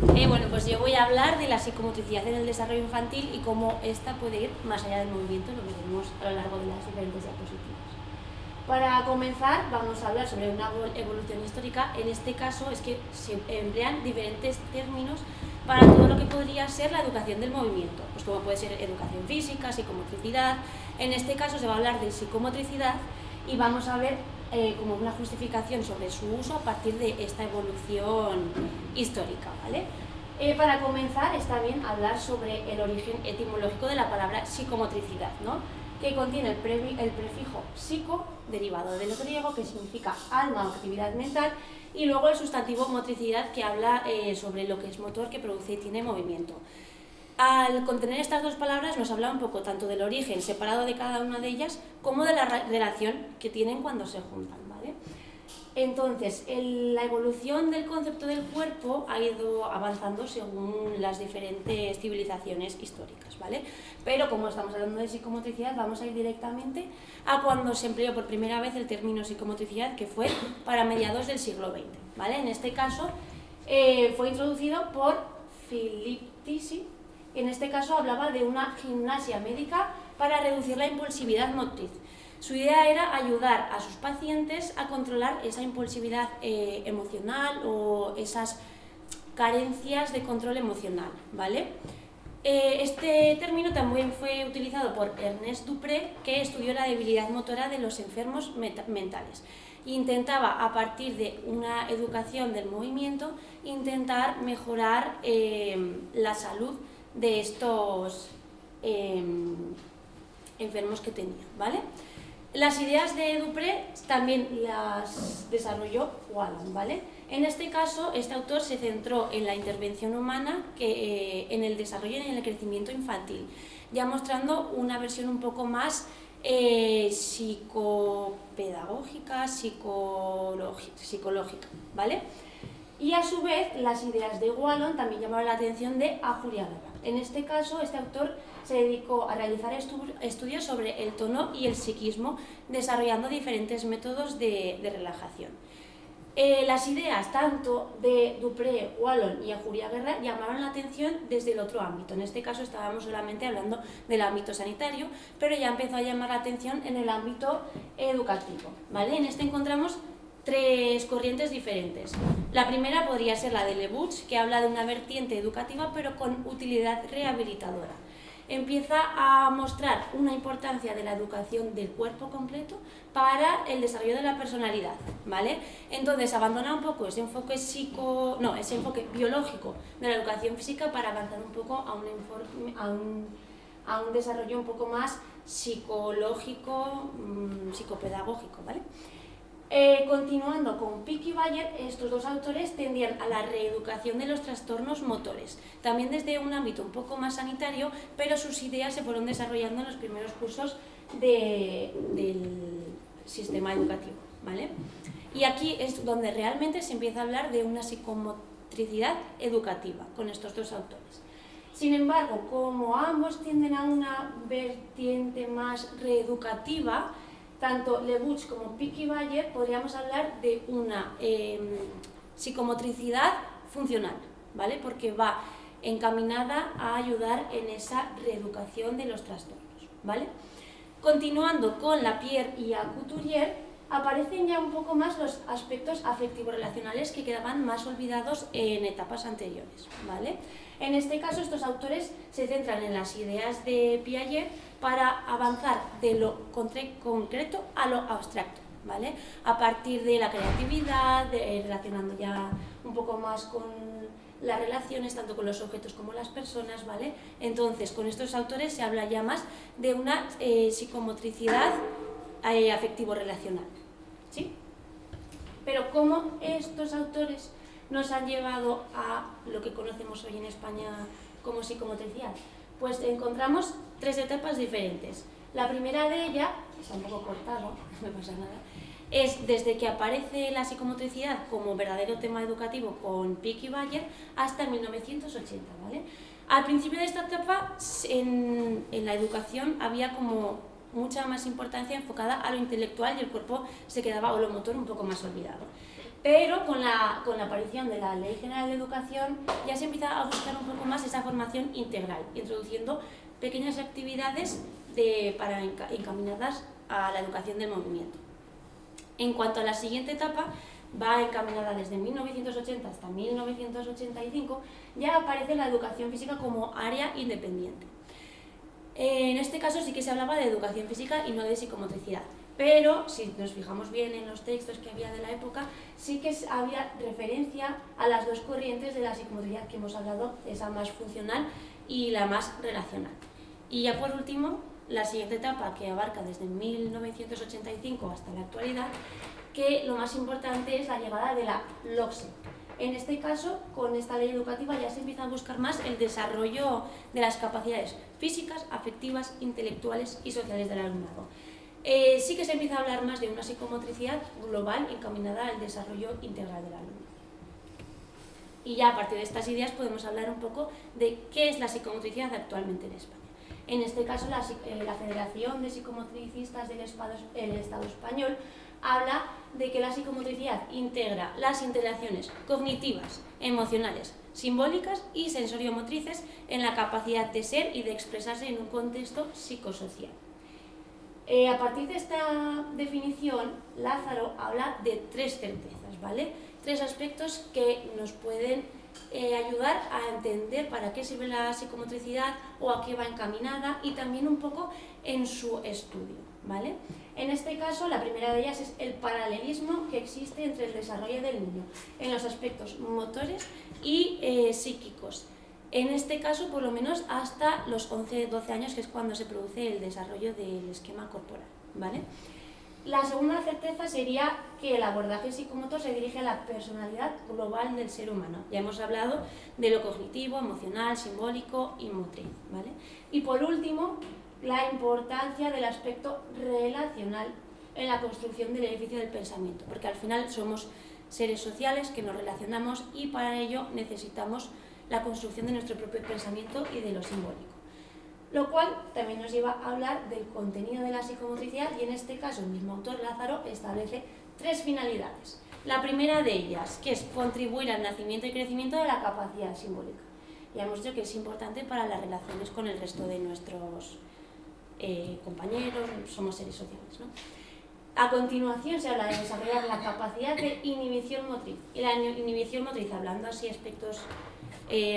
Bueno, pues yo voy a hablar de la psicomotricidad en el desarrollo infantil y cómo esta puede ir más allá del movimiento, lo veremos a lo largo de las diferentes diapositivas. Para comenzar, vamos a hablar sobre una evolución histórica. En este caso es que se emplean diferentes términos para todo lo que podría ser la educación del movimiento, pues como puede ser educación física, psicomotricidad. En este caso se va a hablar de psicomotricidad y vamos a ver como una justificación sobre su uso a partir de esta evolución histórica, ¿vale? Para comenzar, está bien hablar sobre el origen etimológico de la palabra psicomotricidad, ¿no? Que contiene el prefijo psico, derivado del griego, que significa alma o actividad mental, y luego el sustantivo motricidad, que habla sobre lo que es motor, que produce y tiene movimiento. Al contener estas dos palabras nos habla un poco tanto del origen separado de cada una de ellas como de la relación que tienen cuando se juntan, ¿vale? Entonces, la evolución del concepto del cuerpo ha ido avanzando según las diferentes civilizaciones históricas, ¿vale? Pero como estamos hablando de psicomotricidad, vamos a ir directamente a cuando se empleó por primera vez el término psicomotricidad, que fue para mediados del siglo XX, ¿vale? En este caso fue introducido por Philip Tisci. En este caso hablaba de una gimnasia médica para reducir la impulsividad motriz. Su idea era ayudar a sus pacientes a controlar esa impulsividad emocional o esas carencias de control emocional, ¿vale? Este término también fue utilizado por Ernest Dupré, que estudió la debilidad motora de los enfermos mentales. Intentaba, a partir de una educación del movimiento, intentar mejorar la salud de estos enfermos que tenían, ¿vale? Las ideas de Dupré también las desarrolló Wallon, ¿vale? En este caso, este autor se centró en la intervención humana, en el desarrollo y en el crecimiento infantil, ya mostrando una versión un poco más psicopedagógica, psicológica, ¿vale? Y a su vez, las ideas de Wallon también llamaron la atención de Julia Guerra. En este caso, este autor se dedicó a realizar estudios sobre el tono y el psiquismo, desarrollando diferentes métodos de relajación. Las ideas tanto de Dupré, Wallon y Julia Guerra llamaron la atención desde el otro ámbito. En este caso estábamos solamente hablando del ámbito sanitario, pero ya empezó a llamar la atención en el ámbito educativo, ¿vale? En este encontramos tres corrientes diferentes. La primera podría ser la de Lebuch, que habla de una vertiente educativa pero con utilidad rehabilitadora. Empieza a mostrar una importancia de la educación del cuerpo completo para el desarrollo de la personalidad, ¿vale? Entonces abandona un poco ese enfoque ese enfoque biológico de la educación física para avanzar un poco a un desarrollo un poco más psicológico, psicopedagógico, ¿vale? Continuando con Pick y Bayer, estos dos autores tendían a la reeducación de los trastornos motores, también desde un ámbito un poco más sanitario, pero sus ideas se fueron desarrollando en los primeros cursos del sistema educativo, ¿vale? Y aquí es donde realmente se empieza a hablar de una psicomotricidad educativa con estos dos autores. Sin embargo, como ambos tienden a una vertiente más reeducativa, tanto Lebuch como Pick y Bayer podríamos hablar de una psicomotricidad funcional, ¿vale? Porque va encaminada a ayudar en esa reeducación de los trastornos, ¿vale? Continuando con Lapierre y Couturier, aparecen ya un poco más los aspectos afectivo-relacionales que quedaban más olvidados en etapas anteriores, ¿vale? En este caso, estos autores se centran en las ideas de Piaget para avanzar de lo concreto a lo abstracto, ¿vale? A partir de la creatividad, relacionando ya un poco más con las relaciones, tanto con los objetos como las personas, ¿vale? Entonces, con estos autores se habla ya más de una psicomotricidad afectivo-relacional, ¿sí? Pero ¿cómo estos autores nos han llevado a lo que conocemos hoy en España como psicomotricidad? Pues encontramos tres etapas diferentes. La primera de ellas, está un poco cortado, no me pasa nada, es desde que aparece la psicomotricidad como verdadero tema educativo con Pick y Bayer hasta 1980, ¿vale? Al principio de esta etapa, en la educación había como mucha más importancia enfocada a lo intelectual y el cuerpo se quedaba, o lo motor, un poco más olvidado. Pero con la aparición de la Ley General de Educación ya se empieza a buscar un poco más esa formación integral, introduciendo pequeñas actividades encaminadas a la educación del movimiento. En cuanto a la siguiente etapa, va encaminada desde 1980 hasta 1985, ya aparece la educación física como área independiente. En este caso sí que se hablaba de educación física y no de psicomotricidad, pero si nos fijamos bien en los textos que había de la época, sí que había referencia a las dos corrientes de la psicomotricidad que hemos hablado, esa más funcional y la más relacional. Y ya por último, la siguiente etapa, que abarca desde 1985 hasta la actualidad, que lo más importante es la llegada de la LOCSE. En este caso, con esta ley educativa ya se empieza a buscar más el desarrollo de las capacidades físicas, afectivas, intelectuales y sociales del alumnado. Sí que se empieza a hablar más de una psicomotricidad global encaminada al desarrollo integral del alumno. Y ya a partir de estas ideas podemos hablar un poco de qué es la psicomotricidad actualmente en España. En este caso, la Federación de Psicomotricistas del Estado Español habla de que la psicomotricidad integra las interacciones cognitivas, emocionales, simbólicas y sensoriomotrices en la capacidad de ser y de expresarse en un contexto psicosocial. A partir de esta definición, Lázaro habla de tres certezas, ¿vale? Tres aspectos que nos pueden ayudar a entender para qué sirve la psicomotricidad o a qué va encaminada y también un poco en su estudio, ¿vale? En este caso, la primera de ellas es el paralelismo que existe entre el desarrollo del niño en los aspectos motores y psíquicos. En este caso, por lo menos hasta los 11-12 años, que es cuando se produce el desarrollo del esquema corporal, ¿vale? La segunda certeza sería que el abordaje psicomotor se dirige a la personalidad global del ser humano. Ya hemos hablado de lo cognitivo, emocional, simbólico y motriz, ¿vale? Y por último, la importancia del aspecto relacional en la construcción del edificio del pensamiento, porque al final somos seres sociales que nos relacionamos y para ello necesitamos la construcción de nuestro propio pensamiento y de lo simbólico. Lo cual también nos lleva a hablar del contenido de la psicomotricidad y en este caso el mismo autor, Lázaro, establece tres finalidades. La primera de ellas, que es contribuir al nacimiento y crecimiento de la capacidad simbólica. Ya hemos dicho que es importante para las relaciones con el resto de nuestros compañeros, somos seres sociales, ¿no? A continuación se habla de desarrollar la capacidad de inhibición motriz. Y la inhibición motriz, hablando así aspectos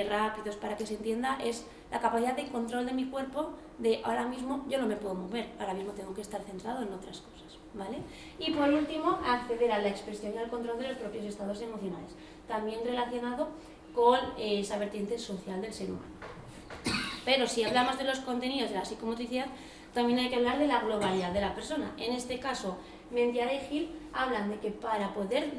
rápidos para que se entienda, es la capacidad de control de mi cuerpo, de ahora mismo yo no me puedo mover, ahora mismo tengo que estar centrado en otras cosas, ¿vale? Y por último, acceder a la expresión y al control de los propios estados emocionales, también relacionado con esa vertiente social del ser humano. Pero si hablamos de los contenidos de la psicomotricidad, también hay que hablar de la globalidad de la persona. En este caso, Mendiara y Gil hablan de que para poder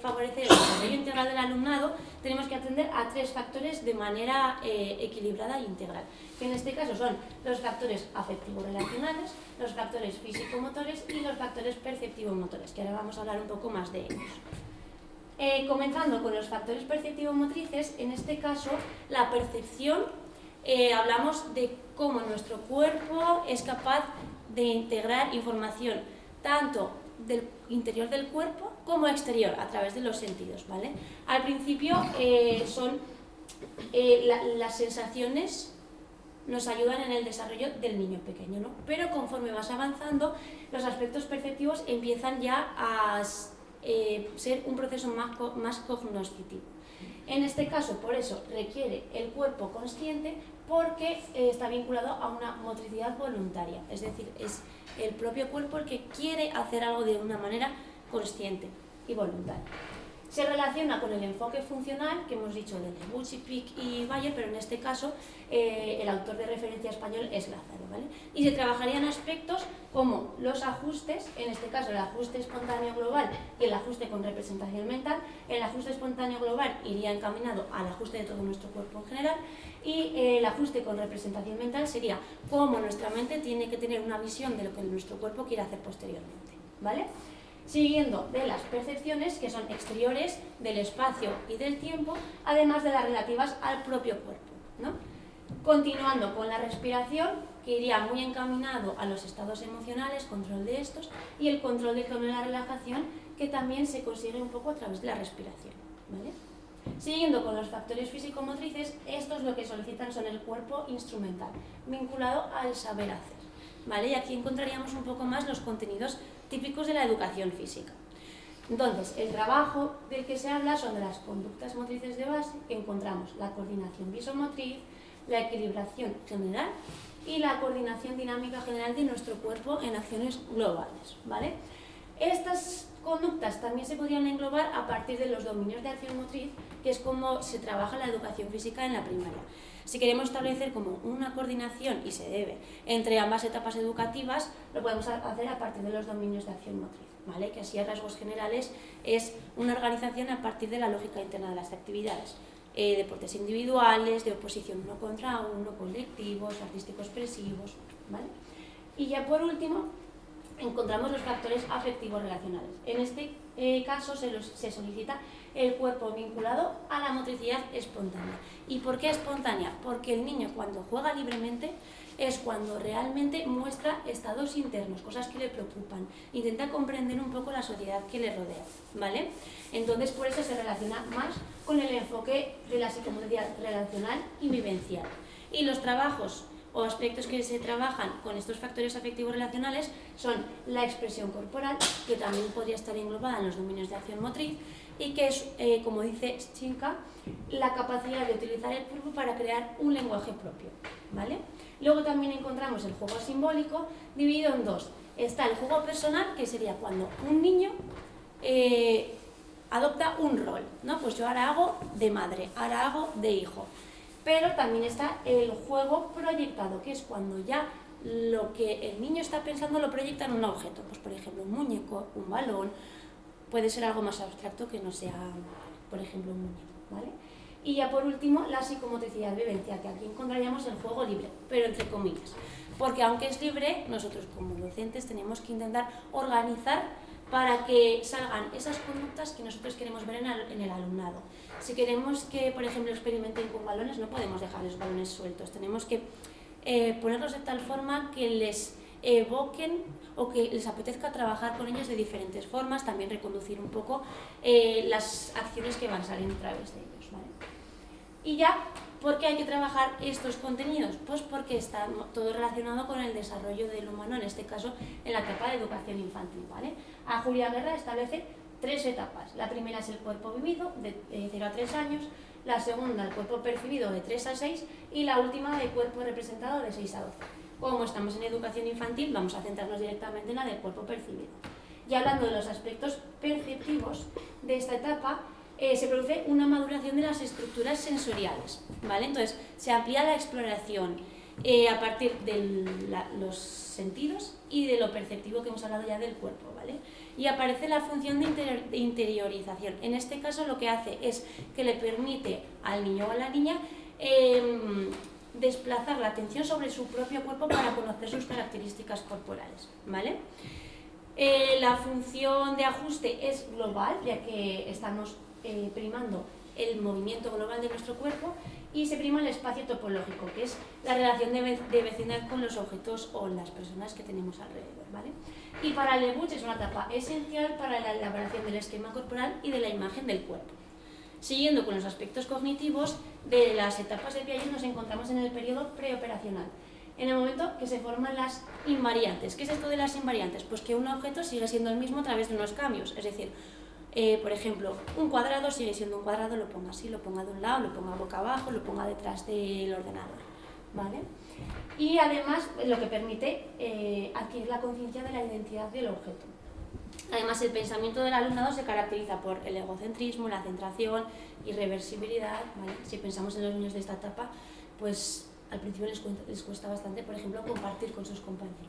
favorecer el desarrollo integral del alumnado tenemos que atender a tres factores de manera equilibrada e integral, que en este caso son los factores afectivo-relacionales, los factores físico-motores y los factores perceptivo-motores, que ahora vamos a hablar un poco más de ellos. Comenzando con los factores perceptivo-motrices, en este caso la percepción, hablamos de cómo nuestro cuerpo es capaz de integrar información tanto del interior del cuerpo como exterior, a través de los sentidos, ¿vale? Al principio las sensaciones nos ayudan en el desarrollo del niño pequeño, ¿no? Pero conforme vas avanzando, los aspectos perceptivos empiezan ya a ser un proceso más cognoscitivo. En este caso, por eso, requiere el cuerpo consciente porque está vinculado a una motricidad voluntaria, es decir, es el propio cuerpo el que quiere hacer algo de una manera consciente y voluntaria. Se relaciona con el enfoque funcional que hemos dicho de Debussy, Pick y Bayer, pero en este caso el autor de referencia español es Lázaro, ¿vale? Y se trabajarían aspectos como los ajustes, en este caso el ajuste espontáneo global y el ajuste con representación mental. El ajuste espontáneo global iría encaminado al ajuste de todo nuestro cuerpo en general y el ajuste con representación mental sería cómo nuestra mente tiene que tener una visión de lo que nuestro cuerpo quiere hacer posteriormente, ¿vale? Siguiendo de las percepciones que son exteriores del espacio y del tiempo, además de las relativas al propio cuerpo, ¿no? Continuando con la respiración, que iría muy encaminado a los estados emocionales, control de estos, y el control del tono de la relajación, que también se consigue un poco a través de la respiración, ¿vale? Siguiendo con los factores físico-motrices, estos lo que solicitan son el cuerpo instrumental, vinculado al saber hacer, ¿vale? Y aquí encontraríamos un poco más los contenidos típicos de la educación física. Entonces, el trabajo del que se habla son de las conductas motrices de base, que encontramos la coordinación visomotriz, la equilibración general y la coordinación dinámica general de nuestro cuerpo en acciones globales, ¿vale? Estas conductas también se podrían englobar a partir de los dominios de acción motriz, que es como se trabaja la educación física en la primaria. Si queremos establecer como una coordinación, y se debe, entre ambas etapas educativas, lo podemos hacer a partir de los dominios de acción motriz, ¿vale? Que así a rasgos generales es una organización a partir de la lógica interna de las actividades. Deportes individuales, de oposición uno contra uno, colectivos, artístico-expresivos, ¿vale? Y ya por último, encontramos los factores afectivos relacionales. En este caso se solicita el cuerpo vinculado a la motricidad espontánea. ¿Y por qué espontánea? Porque el niño cuando juega libremente es cuando realmente muestra estados internos, cosas que le preocupan, intenta comprender un poco la sociedad que le rodea, ¿vale? Entonces por eso se relaciona más con el enfoque de la psicomotricidad relacional y vivencial. Y los trabajos o aspectos que se trabajan con estos factores afectivos relacionales son la expresión corporal, que también podría estar englobada en los dominios de acción motriz, y que es, como dice Schinka, la capacidad de utilizar el cuerpo para crear un lenguaje propio, ¿vale? Luego también encontramos el juego simbólico, dividido en dos. Está el juego personal, que sería cuando un niño adopta un rol, ¿no? Pues yo ahora hago de madre, ahora hago de hijo. Pero también está el juego proyectado, que es cuando ya lo que el niño está pensando lo proyecta en un objeto. Pues por ejemplo un muñeco, un balón, puede ser algo más abstracto que no sea, por ejemplo, un muñeco, ¿vale? Y ya por último, la psicomotricidad vivencial, que aquí encontraríamos el juego libre, pero entre comillas. Porque aunque es libre, nosotros como docentes tenemos que intentar organizar para que salgan esas conductas que nosotros queremos ver en el alumnado. Si queremos que, por ejemplo, experimenten con balones, no podemos dejar los balones sueltos. Tenemos que ponerlos de tal forma que les evoquen o que les apetezca trabajar con ellos de diferentes formas, también reconducir un poco las acciones que van a salir a través de ellos, ¿vale? Y ya, ¿por qué hay que trabajar estos contenidos? Pues porque está todo relacionado con el desarrollo del humano, en este caso en la etapa de educación infantil, ¿vale? A Julia Guerra establece 3 etapas. La primera es el cuerpo vivido, de 0 a 3 años, la segunda el cuerpo percibido, de 3 a 6, y la última el cuerpo representado, de 6 a 12. Como estamos en educación infantil, vamos a centrarnos directamente en la del cuerpo percibido. Y hablando de los aspectos perceptivos de esta etapa, se produce una maduración de las estructuras sensoriales, ¿vale? Entonces, se amplía la exploración a partir de los sentidos y de lo perceptivo que hemos hablado ya del cuerpo, ¿vale? Y aparece la función de interiorización. En este caso lo que hace es que le permite al niño o a la niña desplazar la atención sobre su propio cuerpo para conocer sus características corporales, ¿vale? La función de ajuste es global, ya que estamos primando el movimiento global de nuestro cuerpo, y se prima el espacio topológico, que es la relación de vecindad con los objetos o las personas que tenemos alrededor, ¿vale? Y para Lebuch es una etapa esencial para la elaboración del esquema corporal y de la imagen del cuerpo. Siguiendo con los aspectos cognitivos de las etapas de Piaget, nos encontramos en el periodo preoperacional, en el momento que se forman las invariantes. ¿Qué es esto de las invariantes? Pues que un objeto sigue siendo el mismo a través de unos cambios, es decir, por ejemplo, un cuadrado sigue siendo un cuadrado, lo ponga así, lo ponga de un lado, lo ponga boca abajo, lo ponga detrás del ordenador, ¿vale? Y además lo que permite adquirir la conciencia de la identidad del objeto. Además, el pensamiento del alumnado se caracteriza por el egocentrismo, la centración, irreversibilidad, ¿vale? Si pensamos en los niños de esta etapa, pues al principio les cuesta bastante, por ejemplo, compartir con sus compañeros.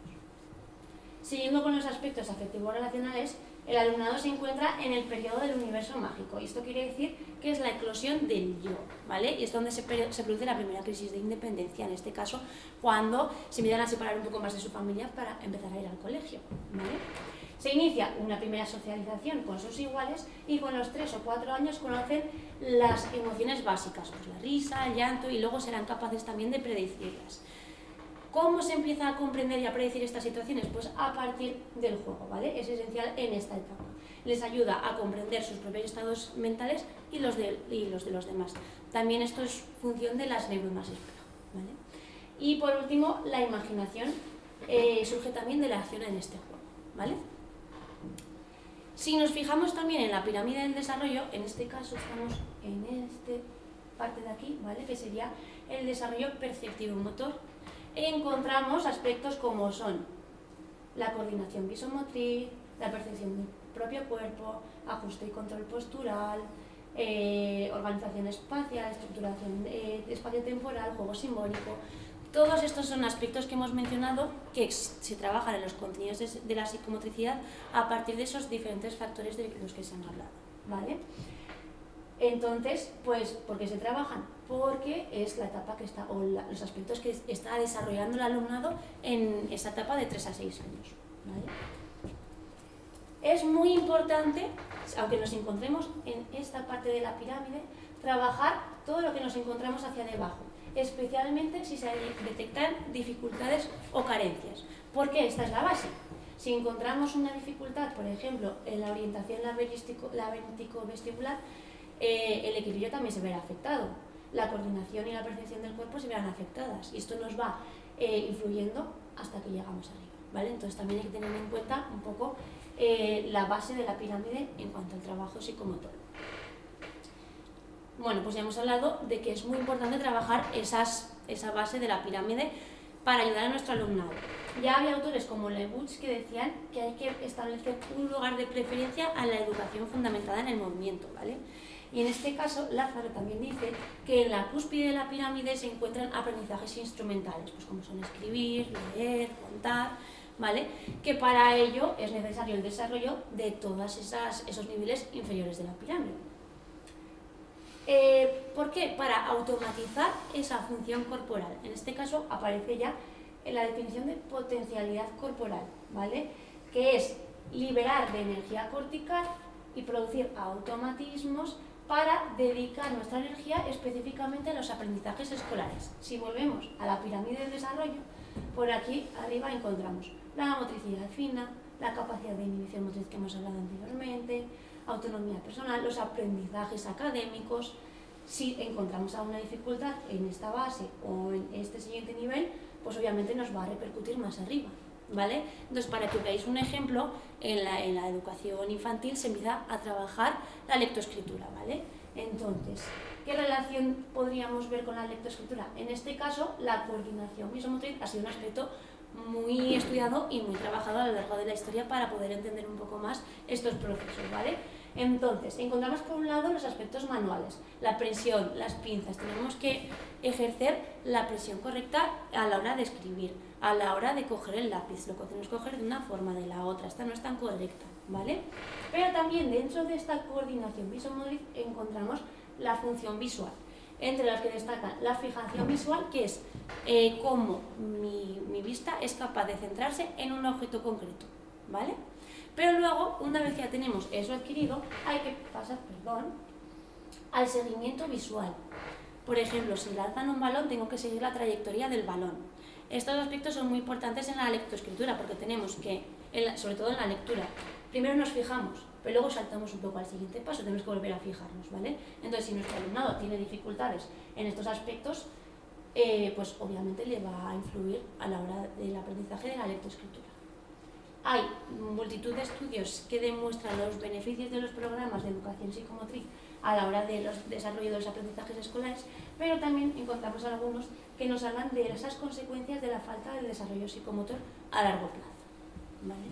Siguiendo con los aspectos afectivos relacionales, el alumnado se encuentra en el periodo del universo mágico, y esto quiere decir que es la eclosión del yo, ¿vale? Y es donde se produce la primera crisis de independencia, en este caso, cuando se empiezan a separar un poco más de su familia para empezar a ir al colegio, ¿vale? Se inicia una primera socialización con sus iguales, y con los 3 o 4 años conocen las emociones básicas, pues la risa, el llanto, y luego serán capaces también de predecirlas. ¿Cómo se empieza a comprender y a predecir estas situaciones? Pues a partir del juego, ¿vale? Es esencial en esta etapa. Les ayuda a comprender sus propios estados mentales y los de los demás. También esto es función de las neuronas espejo, ¿vale? Y por último, la imaginación surge también de la acción en este juego, ¿vale? Si nos fijamos también en la pirámide del desarrollo, en este caso estamos en esta parte de aquí, ¿vale? Que sería el desarrollo perceptivo motor. Encontramos aspectos como son la coordinación visomotriz, la percepción del propio cuerpo, ajuste y control postural, organización espacial, estructuración espacio-temporal, juego simbólico. Todos estos son aspectos que hemos mencionado que se trabajan en los contenidos de la psicomotricidad a partir de esos diferentes factores de los que se han hablado, ¿vale? Entonces, pues, ¿por qué se trabajan? Porque es la etapa que está, o los aspectos que está desarrollando el alumnado en esa etapa de 3 a 6 años, ¿vale? Es muy importante, aunque nos encontremos en esta parte de la pirámide, trabajar todo lo que nos encontramos hacia debajo, especialmente si se detectan dificultades o carencias, porque esta es la base. Si encontramos una dificultad, por ejemplo, en la orientación laberíntico-vestibular, el equilibrio también se verá afectado. La coordinación y la percepción del cuerpo se verán afectadas y esto nos va influyendo hasta que llegamos arriba, ¿vale? Entonces también hay que tener en cuenta un poco la base de la pirámide en cuanto al trabajo psicomotor. Bueno, pues ya hemos hablado de que es muy importante trabajar esa base de la pirámide para ayudar a nuestro alumnado. Ya había autores como Leibutz que decían que hay que establecer un lugar de preferencia a la educación fundamentada en el movimiento, ¿vale? Y en este caso, Lázaro también dice que en la cúspide de la pirámide se encuentran aprendizajes instrumentales, pues como son escribir, leer, contar, ¿vale? Que para ello es necesario el desarrollo de todos esos niveles inferiores de la pirámide. ¿Por qué? Para automatizar esa función corporal. En este caso aparece ya en la definición de potencialidad corporal, ¿vale? Que es liberar de energía cortical y producir automatismos para dedicar nuestra energía específicamente a los aprendizajes escolares. Si volvemos a la pirámide del desarrollo, por aquí arriba encontramos la motricidad fina, la capacidad de inhibición motriz que hemos hablado anteriormente, autonomía personal, los aprendizajes académicos. Si encontramos alguna dificultad en esta base o en este siguiente nivel, pues obviamente nos va a repercutir más arriba, ¿vale? Entonces, para que veáis un ejemplo, en la educación infantil se empieza a trabajar la lectoescritura, ¿vale? Entonces, ¿qué relación podríamos ver con la lectoescritura? En este caso, la coordinación visomotriz ha sido un aspecto muy estudiado y muy trabajado a lo largo de la historia para poder entender un poco más estos procesos, ¿vale? Entonces, encontramos por un lado los aspectos manuales, la presión, las pinzas. Tenemos que ejercer la presión correcta a la hora de escribir, a la hora de coger el lápiz. Lo tenemos que coger de una forma, de la otra. Esta no es tan correcta, ¿vale? Pero también dentro de esta coordinación visomotriz encontramos la función visual, entre las que destacan la fijación visual, que es cómo mi vista es capaz de centrarse en un objeto concreto, ¿vale? Pero luego, una vez que ya tenemos eso adquirido, hay que pasar, al seguimiento visual. Por ejemplo, si lanzan un balón, tengo que seguir la trayectoria del balón. Estos aspectos son muy importantes en la lectoescritura, porque tenemos que, sobre todo en la lectura, primero nos fijamos, pero luego saltamos un poco al siguiente paso, tenemos que volver a fijarnos, ¿vale? Entonces, si nuestro alumnado tiene dificultades en estos aspectos, pues obviamente le va a influir a la hora del aprendizaje de la lectoescritura. Hay multitud de estudios que demuestran los beneficios de los programas de educación psicomotriz a la hora del desarrollo de los aprendizajes escolares, pero también encontramos algunos que nos hablan de esas consecuencias de la falta de desarrollo psicomotor a largo plazo, ¿vale?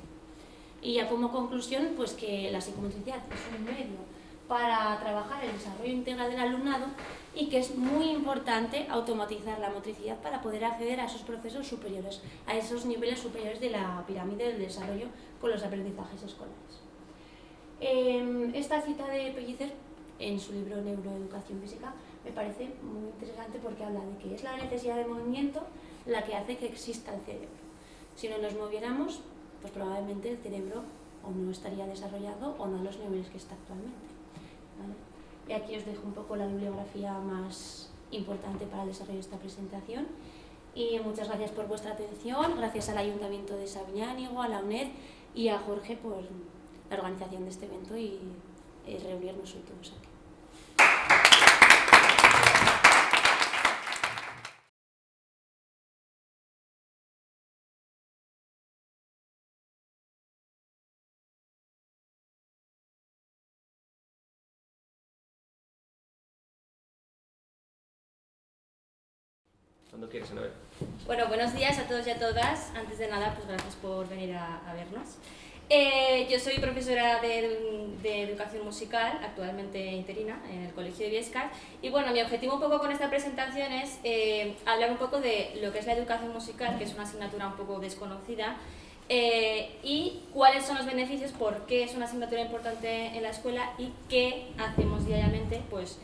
Y ya como conclusión, pues que la psicomotricidad es un medio para trabajar el desarrollo integral del alumnado y que es muy importante automatizar la motricidad para poder acceder a esos procesos superiores, a esos niveles superiores de la pirámide del desarrollo con los aprendizajes escolares. Esta cita de Pellicer en su libro Neuroeducación Física me parece muy interesante porque habla de que es la necesidad de movimiento la que hace que exista el cerebro. Si no nos moviéramos, pues probablemente el cerebro o no estaría desarrollado o no a los niveles que está actualmente, ¿vale? Y aquí os dejo un poco la bibliografía más importante para el desarrollo de esta presentación Y muchas gracias por vuestra atención, gracias al Ayuntamiento de Sabiñánigo, a la UNED y a Jorge por la organización de este evento y reunirnos hoy todos aquí. Cuando quieres, Anabel. Bueno, buenos días a todos y a todas. Antes de nada, pues gracias por venir a vernos. Yo soy profesora de educación musical, actualmente interina, en el Colegio de Biescas. Y bueno, mi objetivo un poco con esta presentación es hablar un poco de lo que es la educación musical, que es una asignatura un poco desconocida, y cuáles son los beneficios, por qué es una asignatura importante en la escuela y qué hacemos diariamente pues,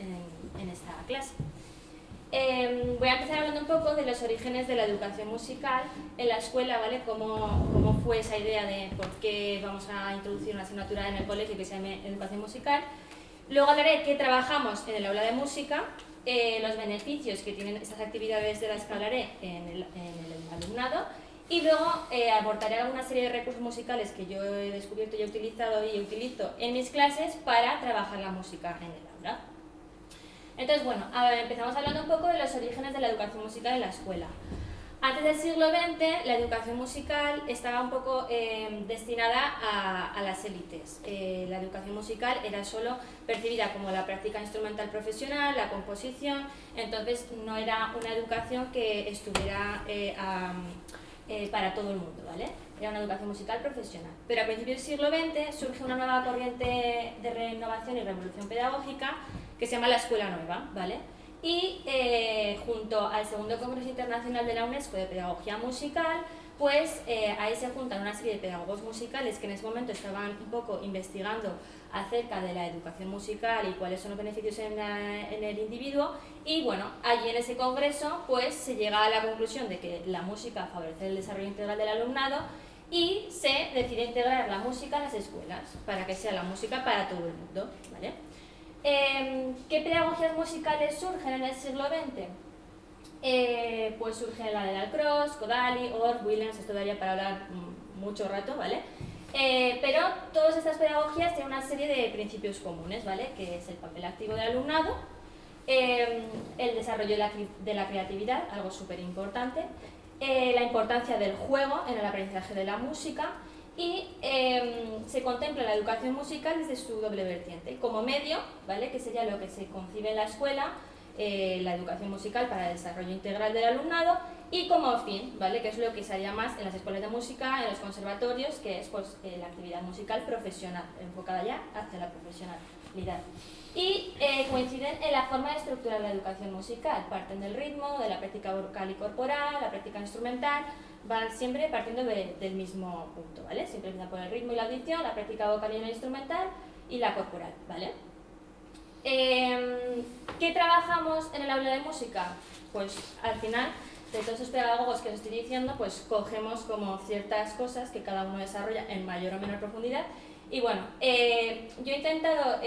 en esta clase. Voy a empezar hablando un poco de los orígenes de la educación musical en la escuela, ¿vale? Cómo fue esa idea de por qué vamos a introducir una asignatura en el colegio que se llame educación musical. Luego hablaré de qué trabajamos en el aula de música, los beneficios que tienen estas actividades de las que hablaré en el alumnado, y luego abordaré alguna serie de recursos musicales que yo he descubierto y he utilizado y utilizo en mis clases para trabajar la música en el aula. Entonces, bueno, empezamos hablando un poco de los orígenes de la educación musical en la escuela. Antes del siglo XX, la educación musical estaba un poco destinada a las élites. La educación musical era solo percibida como la práctica instrumental profesional, la composición, entonces no era una educación que estuviera para todo el mundo, ¿vale? Era una educación musical profesional. Pero a principios del siglo XX surge una nueva corriente de renovación y revolución pedagógica que se llama la Escuela Nueva, ¿vale? Y junto al segundo Congreso Internacional de la UNESCO de Pedagogía Musical, pues ahí se juntan una serie de pedagogos musicales que en ese momento estaban un poco investigando acerca de la educación musical y cuáles son los beneficios en el individuo, y bueno, allí en ese congreso pues se llega a la conclusión de que la música favorece el desarrollo integral del alumnado y se decide integrar la música en las escuelas para que sea la música para todo el mundo, ¿vale? ¿Qué pedagogías musicales surgen en el siglo XX? Pues surge la de Dalcroze, Kodály, Orff, Willems, esto daría para hablar mucho rato, ¿vale? Pero todas estas pedagogías tienen una serie de principios comunes, ¿vale? Que es el papel activo del alumnado, el desarrollo de la creatividad, algo súper importante, la importancia del juego en el aprendizaje de la música, y se contempla la educación musical desde su doble vertiente, como medio, ¿vale? Que sería lo que se concibe en la escuela, la educación musical para el desarrollo integral del alumnado, y como fin, ¿vale? Que es lo que se haría más en las escuelas de música, en los conservatorios, que es pues, la actividad musical profesional, enfocada ya hacia la profesionalidad. Y coinciden en la forma de estructurar la educación musical, parten del ritmo, de la práctica vocal y corporal, la práctica instrumental, van siempre partiendo del mismo punto, ¿vale? Siempre empiezan por el ritmo y la audición, la práctica vocal y la instrumental y la corporal, ¿vale? ¿Qué trabajamos en el aula de música? Pues al final, de todos esos pedagogos que os estoy diciendo, pues cogemos como ciertas cosas que cada uno desarrolla en mayor o menor profundidad. Y bueno, yo he intentado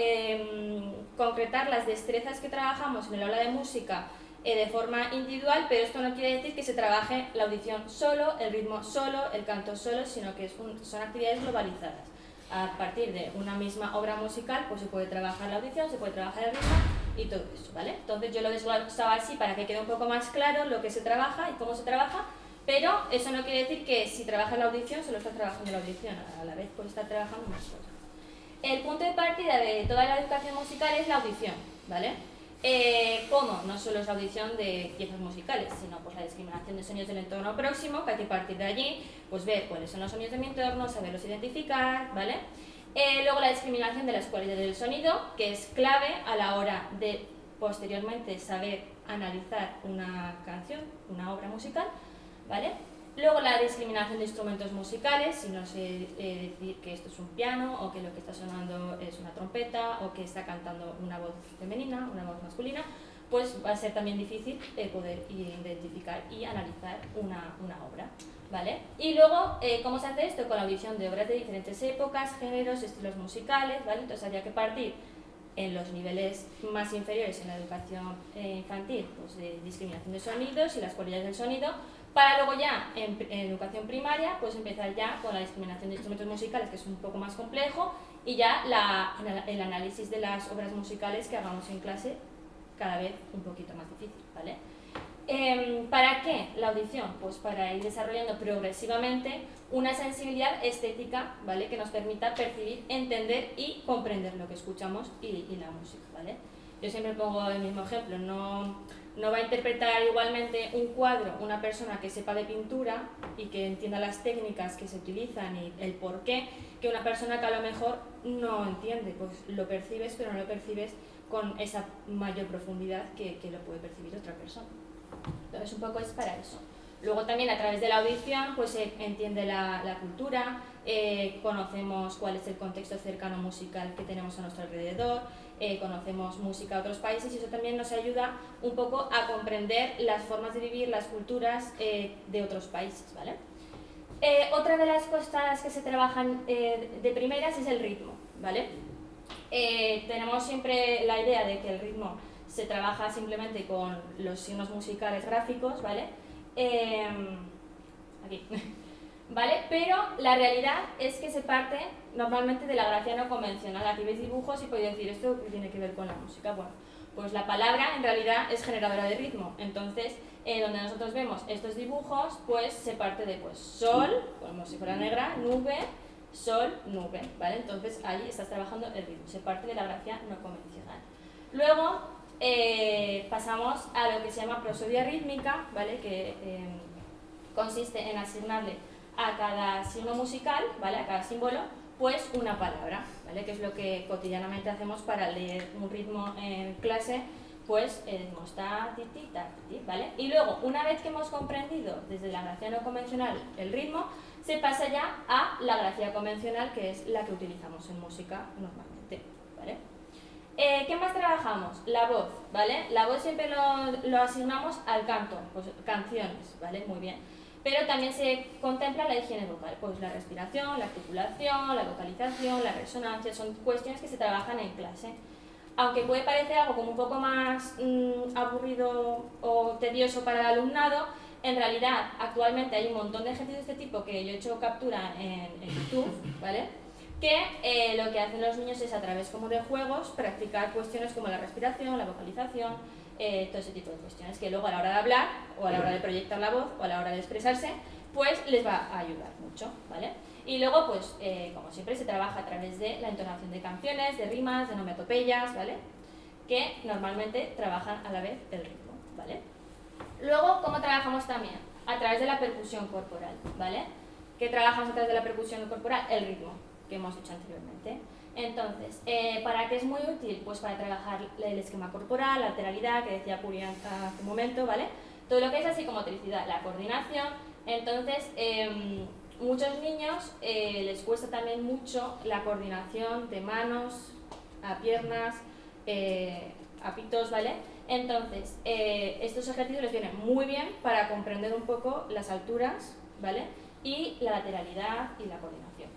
concretar las destrezas que trabajamos en el aula de música de forma individual, pero esto no quiere decir que se trabaje la audición solo, el ritmo solo, el canto solo, sino que son actividades globalizadas. A partir de una misma obra musical, pues se puede trabajar la audición, se puede trabajar el ritmo y todo eso, ¿vale? Entonces yo lo desglosaba así para que quede un poco más claro lo que se trabaja y cómo se trabaja, pero eso no quiere decir que si trabaja la audición, solo está trabajando la audición, a la vez puede estar trabajando más cosas. El punto de partida de toda la educación musical es la audición, ¿vale? ¿Cómo? No solo es la audición de piezas musicales, sino pues la discriminación de sonidos del entorno próximo, que hay que partir de allí, pues ver cuáles son los sonidos de mi entorno, saberlos identificar, ¿vale? Luego la discriminación de las cualidades del sonido, que es clave a la hora de posteriormente saber analizar una canción, una obra musical, ¿vale? Luego la discriminación de instrumentos musicales, si no sé decir que esto es un piano o que lo que está sonando es una trompeta o que está cantando una voz femenina, una voz masculina, pues va a ser también difícil poder identificar y analizar una obra, ¿vale? Y luego, ¿cómo se hace esto? Con la audición de obras de diferentes épocas, géneros, estilos musicales, ¿vale? Entonces habría que partir En los niveles más inferiores en la educación infantil, pues de discriminación de sonidos y las cualidades del sonido, para luego ya en educación primaria pues empezar ya con la discriminación de instrumentos musicales, que es un poco más complejo, y ya el análisis de las obras musicales que hagamos en clase cada vez un poquito más difícil, ¿vale? ¿Para qué la audición? Pues para ir desarrollando progresivamente una sensibilidad estética, ¿vale? Que nos permita percibir, entender y comprender lo que escuchamos y la música, ¿vale? Yo siempre pongo el mismo ejemplo, no va a interpretar igualmente un cuadro una persona que sepa de pintura y que entienda las técnicas que se utilizan y el porqué, que una persona que a lo mejor no entiende, pues lo percibes pero no lo percibes con esa mayor profundidad que lo puede percibir otra persona. Entonces un poco es para eso. Luego también a través de la audición pues se entiende la cultura, conocemos cuál es el contexto cercano musical que tenemos a nuestro alrededor, conocemos música de otros países y eso también nos ayuda un poco a comprender las formas de vivir, las culturas de otros países, ¿vale? Otra de las cosas que se trabajan de primeras es el ritmo, ¿vale? Tenemos siempre la idea de que el ritmo se trabaja simplemente con los signos musicales gráficos, ¿vale? Aquí, ¿vale? Pero la realidad es que se parte normalmente de la grafía no convencional. Aquí veis dibujos y podéis decir, ¿esto qué tiene que ver con la música? Bueno, pues la palabra en realidad es generadora de ritmo, entonces donde nosotros vemos estos dibujos, pues se parte de pues, sol, como si fuera negra, nube, sol, nube, ¿vale? Entonces ahí estás trabajando el ritmo, se parte de la grafía no convencional. Luego pasamos a lo que se llama prosodia rítmica, ¿vale? Que consiste en asignarle a cada signo musical, ¿vale? A cada símbolo, pues una palabra, ¿vale? Que es lo que cotidianamente hacemos para leer un ritmo en clase, pues decimos ta, ti, ti, ta, ti, ti, ¿vale? Y luego, una vez que hemos comprendido desde la grafía no convencional el ritmo, se pasa ya a la grafía convencional, que es la que utilizamos en música normalmente, ¿vale? ¿Qué más trabajamos? La voz, ¿vale? La voz siempre lo asignamos al canto, pues canciones, ¿vale? Muy bien. Pero también se contempla la higiene vocal, pues la respiración, la articulación, la vocalización, la resonancia, son cuestiones que se trabajan en clase. Aunque puede parecer algo como un poco más aburrido o tedioso para el alumnado, en realidad actualmente hay un montón de ejercicios de este tipo que yo he hecho captura en YouTube, ¿vale? Que lo que hacen los niños es a través como de juegos practicar cuestiones como la respiración, la vocalización, todo ese tipo de cuestiones que luego a la hora de hablar o a la hora de proyectar la voz o a la hora de expresarse pues les va a ayudar mucho, ¿vale? Y luego pues como siempre se trabaja a través de la entonación de canciones, de rimas, de onomatopeyas, ¿vale? Que normalmente trabajan a la vez el ritmo, ¿vale? Luego, ¿cómo trabajamos también? A través de la percusión corporal, ¿vale? ¿Qué trabajamos a través de la percusión corporal? El ritmo, que hemos dicho anteriormente. Entonces, ¿para qué es muy útil? Pues para trabajar el esquema corporal, la lateralidad, que decía Puri hace un momento, ¿vale? Todo lo que es la psicomotricidad, la coordinación. Entonces, muchos niños les cuesta también mucho la coordinación de manos a piernas, a pitos, ¿vale? Entonces, estos ejercicios les vienen muy bien para comprender un poco las alturas, ¿vale? Y la lateralidad y la coordinación.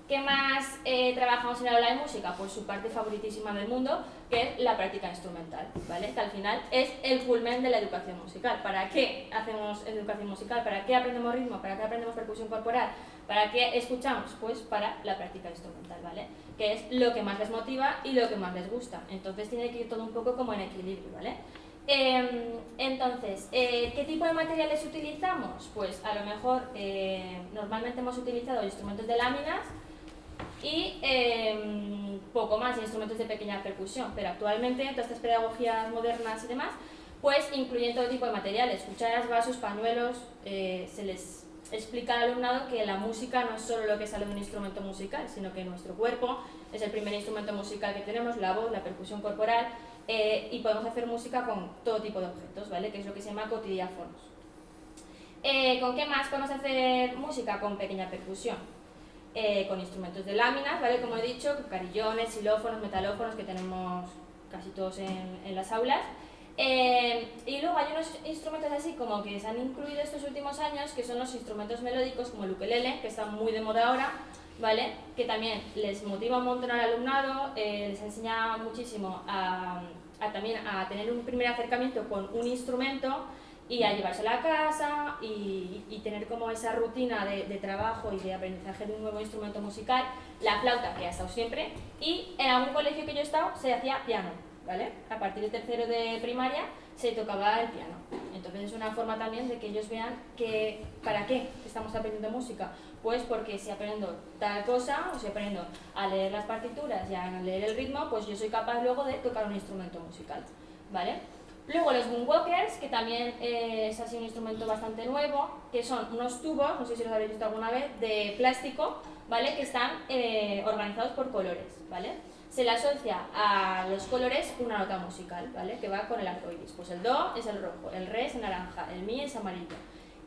¿Qué más trabajamos en el aula de música? Pues su parte favoritísima del mundo, que es la práctica instrumental, ¿vale? Que al final es el culmen de la educación musical. ¿Para qué hacemos educación musical? ¿Para qué aprendemos ritmo? ¿Para qué aprendemos percusión corporal? ¿Para qué escuchamos? Pues para la práctica instrumental, ¿vale? Que es lo que más les motiva y lo que más les gusta. Entonces tiene que ir todo un poco como en equilibrio, ¿vale? Entonces, ¿qué tipo de materiales utilizamos? Pues a lo mejor normalmente hemos utilizado instrumentos de láminas y poco más, instrumentos de pequeña percusión, pero actualmente todas estas pedagogías modernas y demás pues incluyen todo tipo de materiales, cucharas, vasos, pañuelos, se les explica al alumnado que la música no es solo lo que sale de un instrumento musical, sino que nuestro cuerpo es el primer instrumento musical que tenemos, la voz, la percusión corporal, y podemos hacer música con todo tipo de objetos, ¿vale? Que es lo que se llama cotidiáfonos. ¿Con qué más podemos hacer música? Con pequeña percusión, con instrumentos de láminas, ¿vale? Como he dicho, carillones, xilófonos, metalófonos que tenemos casi todos en las aulas. Y luego hay unos instrumentos así como que se han incluido estos últimos años, que son los instrumentos melódicos como el ukelele, que está muy de moda ahora, ¿vale? Que también les motiva un montón al alumnado, les enseña muchísimo también a tener un primer acercamiento con un instrumento y a llevárselo a casa y tener como esa rutina de trabajo y de aprendizaje de un nuevo instrumento musical. La flauta, que ha estado siempre, y en algún colegio que yo he estado se hacía piano, ¿vale? A partir de tercero de primaria se tocaba el piano. Entonces es una forma también de que ellos vean que ¿para qué estamos aprendiendo música? Pues porque si aprendo tal cosa, o si aprendo a leer las partituras y a leer el ritmo, pues yo soy capaz luego de tocar un instrumento musical, ¿vale? Luego los boomwalkers, que también es así un instrumento bastante nuevo, que son unos tubos, no sé si los habéis visto alguna vez, de plástico, ¿vale? Que están organizados por colores, ¿vale? Se le asocia a los colores una nota musical, ¿vale? Que va con el arco iris. Pues el do es el rojo, el re es el naranja, el mi es amarillo.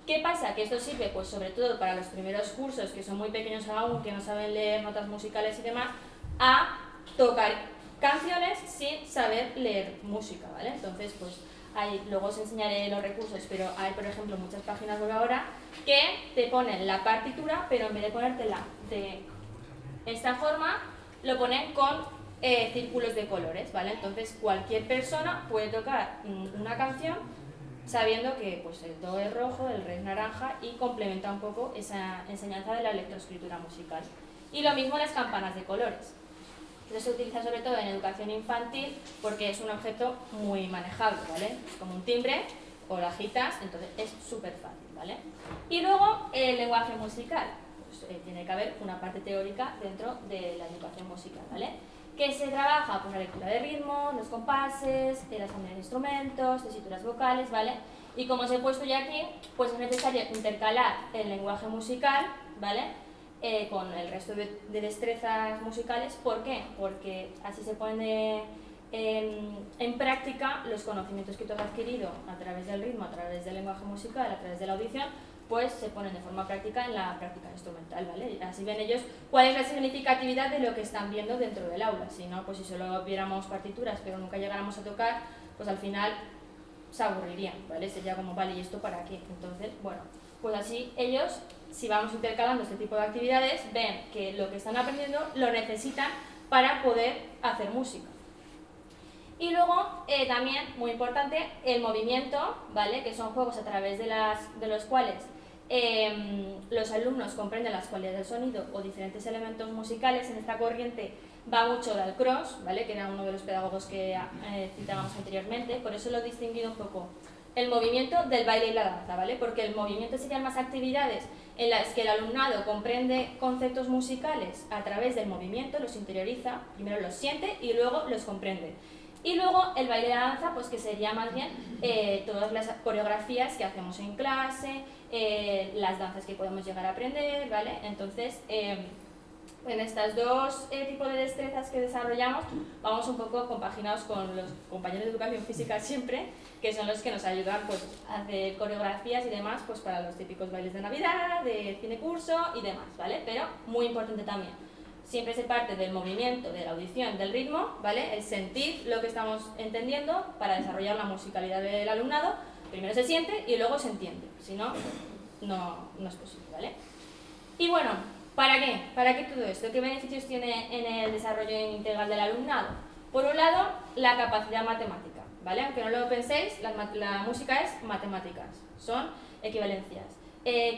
¿Qué pasa? Que esto sirve, pues sobre todo para los primeros cursos, que son muy pequeños aún, que no saben leer notas musicales y demás, a tocar canciones sin saber leer música, ¿vale? Entonces, pues luego os enseñaré los recursos, pero hay, por ejemplo, muchas páginas web ahora que te ponen la partitura, pero en vez de ponértela de esta forma, lo ponen con círculos de colores, ¿vale? Entonces, cualquier persona puede tocar una canción sabiendo que pues, el do es rojo, el re es naranja y complementa un poco esa enseñanza de la lectoescritura musical. Y lo mismo las campanas de colores. Esto se utiliza sobre todo en educación infantil porque es un objeto muy manejable, ¿vale? Es como un timbre o la agitas, entonces es súper fácil, ¿vale? Y luego el lenguaje musical. Pues, tiene que haber una parte teórica dentro de la educación musical, ¿vale? Que se trabaja pues, la lectura de ritmo, los compases, la familia de instrumentos, tesituras vocales, ¿vale? Y como os he puesto ya aquí, pues es necesario intercalar el lenguaje musical, ¿vale? Con el resto de destrezas musicales. ¿Por qué? Porque así se ponen en práctica los conocimientos que tú has adquirido a través del ritmo, a través del lenguaje musical, a través de la audición, pues se ponen de forma práctica en la práctica instrumental, ¿vale? Así ven ellos cuál es la significatividad de lo que están viendo dentro del aula. Si no, pues si solo viéramos partituras pero nunca llegáramos a tocar, pues al final se aburrirían, ¿vale? Sería como, vale, ¿y esto para qué? Entonces, bueno, pues así ellos, si vamos intercalando este tipo de actividades, ven que lo que están aprendiendo lo necesitan para poder hacer música. Y luego, también, muy importante, el movimiento, ¿vale? Que son juegos a través de los cuales los alumnos comprenden las cualidades del sonido o diferentes elementos musicales. En esta corriente va mucho Dalcroze, ¿vale? Que era uno de los pedagogos que citábamos anteriormente, por eso lo he distinguido un poco el movimiento del baile y la danza, ¿vale? Porque el movimiento serían más actividades en las que el alumnado comprende conceptos musicales a través del movimiento, los interioriza, primero los siente y luego los comprende. Y luego el baile y la danza, pues que sería más bien todas las coreografías que hacemos en clase, las danzas que podemos llegar a aprender, ¿vale? Entonces, en estas dos tipos de destrezas que desarrollamos, vamos un poco compaginados con los compañeros de educación física siempre, que son los que nos ayudan pues, a hacer coreografías y demás pues, para los típicos bailes de Navidad, de fin de curso y demás, ¿vale? Pero muy importante también. Siempre se parte del movimiento, de la audición, del ritmo, ¿vale? El sentir lo que estamos entendiendo para desarrollar la musicalidad del alumnado. Primero se siente y luego se entiende, si no, no es posible, ¿vale? Y bueno, ¿para qué? ¿Para qué todo esto? ¿Qué beneficios tiene en el desarrollo integral del alumnado? Por un lado, la capacidad matemática, ¿vale? Aunque no lo penséis, la música es matemáticas, son equivalencias.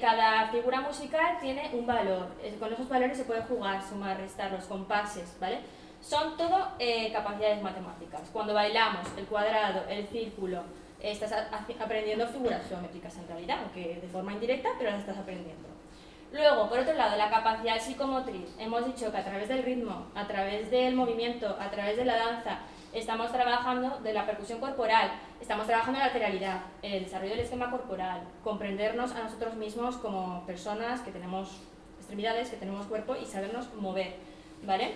Cada figura musical tiene un valor, con esos valores se puede jugar, sumar, restar, los compases, ¿vale? Son todo capacidades matemáticas. Cuando bailamos el cuadrado, el círculo, estás aprendiendo figuras geométricas en realidad, aunque de forma indirecta, pero las estás aprendiendo. Luego, por otro lado, la capacidad psicomotriz. Hemos dicho que a través del ritmo, a través del movimiento, a través de la danza, estamos trabajando de la percusión corporal, estamos trabajando la lateralidad, el desarrollo del esquema corporal, comprendernos a nosotros mismos como personas que tenemos extremidades, que tenemos cuerpo y sabernos mover, ¿vale?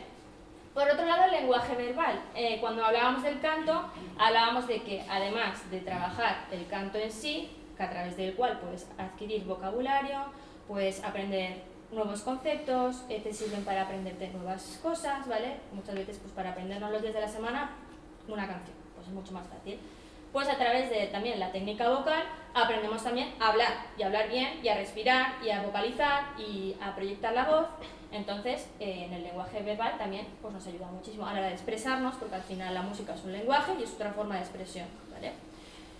Por otro lado, el lenguaje verbal. Cuando hablábamos del canto, hablábamos de que además de trabajar el canto en sí, que a través del cual puedes adquirir vocabulario, puedes aprender nuevos conceptos, te sirven para aprenderte nuevas cosas, ¿vale? Muchas veces pues para aprendernos los días de la semana, una canción, pues es mucho más fácil. pues a través de también la técnica vocal aprendemos también a hablar, y a hablar bien, y a respirar, y a vocalizar, y a proyectar la voz. Entonces, en el lenguaje verbal también pues nos ayuda muchísimo a la hora de expresarnos, porque al final la música es un lenguaje y es otra forma de expresión, ¿vale?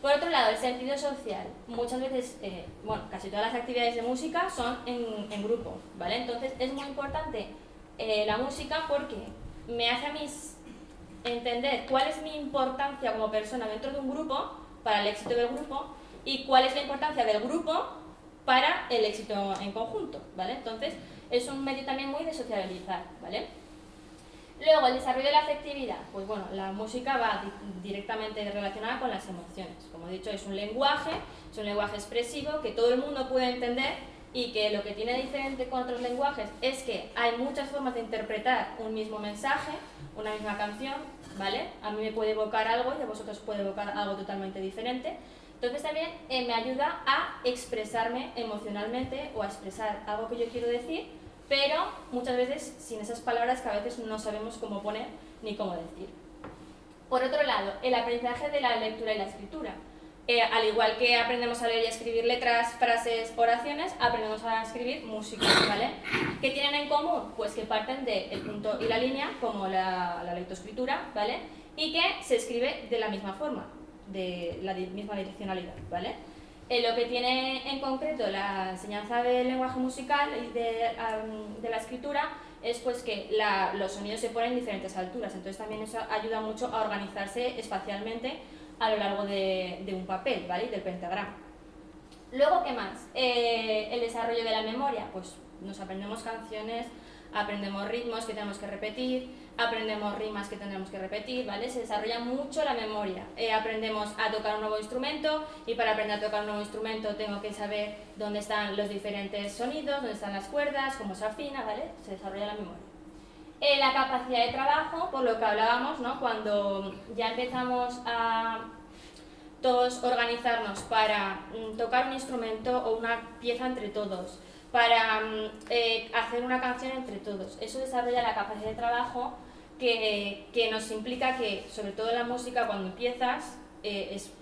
Por otro lado, el sentido social. Muchas veces, bueno, casi todas las actividades de música son en grupo, ¿vale? Entonces es muy importante la música porque me hace a mí entender cuál es mi importancia como persona dentro de un grupo para el éxito del grupo y cuál es la importancia del grupo para el éxito en conjunto, ¿vale? Entonces es un medio también muy de sociabilizar, ¿vale? Luego, el desarrollo de la afectividad. Pues bueno, la música va directamente relacionada con las emociones. Como he dicho, es un lenguaje expresivo que todo el mundo puede entender y que lo que tiene diferente con otros lenguajes es que hay muchas formas de interpretar un mismo mensaje, una misma canción, ¿vale? A mí me puede evocar algo y a vosotros puede evocar algo totalmente diferente. Entonces también me ayuda a expresarme emocionalmente o a expresar algo que yo quiero decir, pero muchas veces sin esas palabras que a veces no sabemos cómo poner ni cómo decir. Por otro lado, el aprendizaje de la lectura y la escritura. Al igual que aprendemos a leer y a escribir letras, frases, oraciones, aprendemos a escribir música, ¿vale? ¿Qué tienen en común? Pues que parten del punto y la línea, como la lectoescritura, ¿vale? Y que se escribe de la misma forma, de la misma direccionalidad, ¿vale? Lo que tiene en concreto la enseñanza del lenguaje musical y de la escritura es pues que los sonidos se ponen en diferentes alturas, entonces también eso ayuda mucho a organizarse espacialmente a lo largo de un papel, ¿vale? Del pentagrama. Luego, ¿qué más? El desarrollo de la memoria, pues nos aprendemos canciones, aprendemos ritmos que tenemos que repetir, aprendemos rimas que tendremos que repetir, ¿vale? Se desarrolla mucho la memoria. Aprendemos a tocar un nuevo instrumento y para aprender a tocar un nuevo instrumento tengo que saber dónde están los diferentes sonidos, dónde están las cuerdas, cómo se afina, ¿vale? Se desarrolla la memoria. La capacidad de trabajo, por lo que hablábamos, ¿no? Cuando ya empezamos a todos organizarnos para tocar un instrumento o una pieza entre todos, para hacer una canción entre todos. Eso desarrolla la capacidad de trabajo que nos implica que, sobre todo en la música, cuando empiezas, es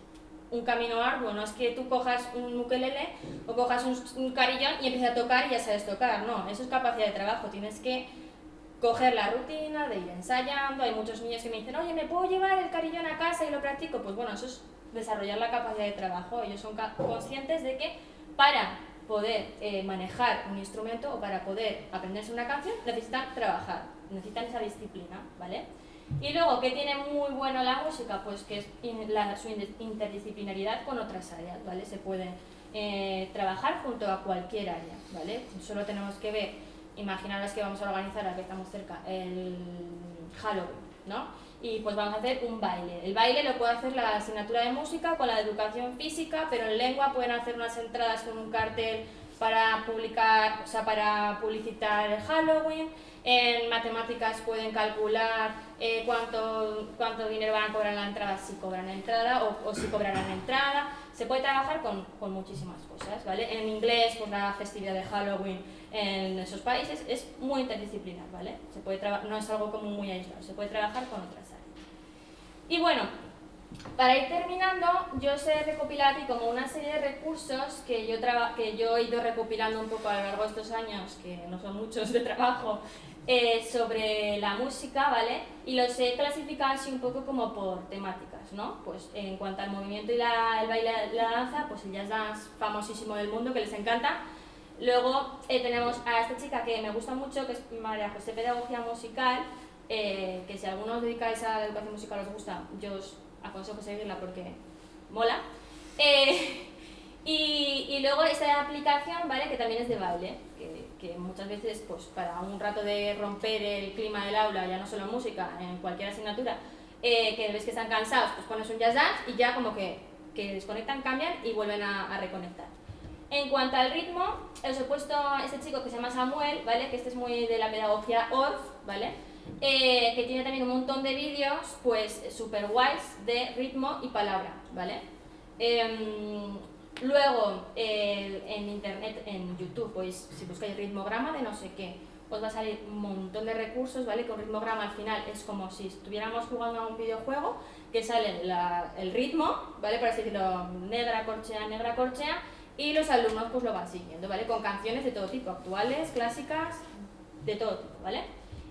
un camino arduo, no es que tú cojas un ukelele o cojas un carillón y empieces a tocar y ya sabes tocar, no, eso es capacidad de trabajo, tienes que coger la rutina de ir ensayando. Hay muchos niños que me dicen, oye, ¿me puedo llevar el carillón a casa y lo practico? Pues bueno, eso es desarrollar la capacidad de trabajo. Ellos son conscientes de que para poder manejar un instrumento o para poder aprenderse una canción necesitan trabajar, necesitan esa disciplina, ¿vale? Y luego, ¿qué tiene muy bueno la música? Pues que es su interdisciplinaridad con otras áreas, ¿vale? Se puede trabajar junto a cualquier área, ¿vale? Solo tenemos que ver, imaginaros que vamos a organizar, aquí estamos cerca, el Halloween, ¿no? Y pues vamos a hacer un baile. El baile lo puede hacer la asignatura de música con la de educación física, pero en lengua pueden hacer unas entradas con un cartel para publicar, o sea, para publicitar el Halloween. En matemáticas pueden calcular cuánto dinero van a cobrar en la entrada, si cobran entrada o si cobrarán entrada. Se puede trabajar con muchísimas cosas, ¿vale? En inglés, pues la festividad de Halloween en esos países es muy interdisciplinar, ¿vale? No es algo como muy aislado, se puede trabajar con otras áreas. Y bueno, para ir terminando, yo os he recopilado aquí como una serie de recursos que yo he ido recopilando un poco a lo largo de estos años, que no son muchos de trabajo, sobre la música, ¿vale? Y los he clasificado así un poco como por temáticas, ¿no? Pues en cuanto al movimiento y el baile, la danza, pues el jazz dance famosísimo del mundo, que les encanta. Luego tenemos a esta chica que me gusta mucho, que es María José Pedagogía Musical, que si alguno os dedicáis a la educación musical os gusta, yo os aconsejo seguirla porque mola. Y luego esta aplicación, ¿vale? Que también es de baile, que muchas veces, pues para un rato de romper el clima del aula, ya no solo en música, en cualquier asignatura, que ves que están cansados, pues pones un jazz dance y ya como que desconectan, cambian y vuelven a reconectar. En cuanto al ritmo, os he puesto a este chico que se llama Samuel, ¿vale? Que este es muy de la pedagogía ORF, ¿vale? Que tiene también un montón de vídeos, pues super guays de ritmo y palabra, ¿vale? Luego, en internet, en YouTube, pues si buscáis ritmograma de no sé qué, os va a salir un montón de recursos, ¿vale? Que un ritmograma al final es como si estuviéramos jugando a un videojuego, que sale el ritmo, ¿vale? Por así decirlo, negra, corchea, y los alumnos pues lo van siguiendo, ¿vale? Con canciones de todo tipo, actuales, clásicas, de todo tipo, ¿vale?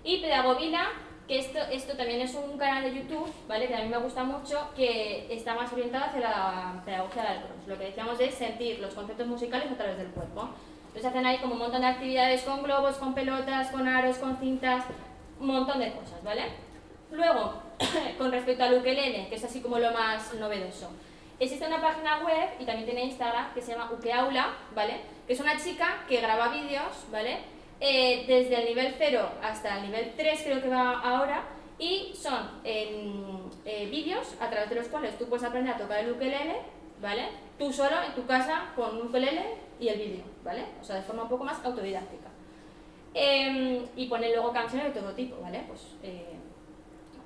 Y Pedagovila, que esto también es un canal de YouTube, ¿vale? Que a mí me gusta mucho, que está más orientado hacia la pedagogía del cross. Lo que decíamos es sentir los conceptos musicales a través del cuerpo. Entonces hacen ahí como un montón de actividades con globos, con pelotas, con aros, con cintas, un montón de cosas, ¿vale? Luego, con respecto al ukelele, que es así como lo más novedoso, existe una página web y también tiene Instagram que se llama Ukeaula, ¿vale? Que es una chica que graba vídeos, ¿vale? Desde el nivel 0 hasta el nivel 3 creo que va ahora, y son vídeos a través de los cuales tú puedes aprender a tocar el ukelele, ¿vale? Tú solo en tu casa con un ukelele y el vídeo, ¿vale? O sea, de forma un poco más autodidáctica. Y pone luego canciones de todo tipo, ¿vale? Pues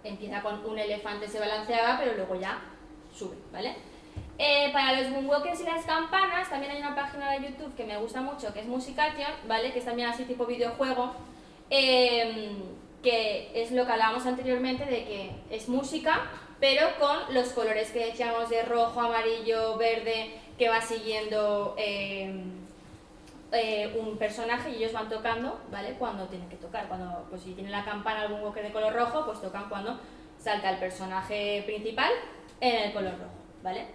empieza con un elefante se balanceaba, pero luego ya sube, ¿vale? Para los boomwalkers y las campanas también hay una página de YouTube que me gusta mucho, que es Musication, ¿vale? Que es también así tipo videojuego, que es lo que hablábamos anteriormente de que es música, pero con los colores que decíamos de rojo, amarillo, verde, que va siguiendo un personaje y ellos van tocando, ¿vale? Cuando tienen que tocar, cuando, pues si tienen la campana algún walker de color rojo, pues tocan cuando salta el personaje principal en el color rojo, ¿vale?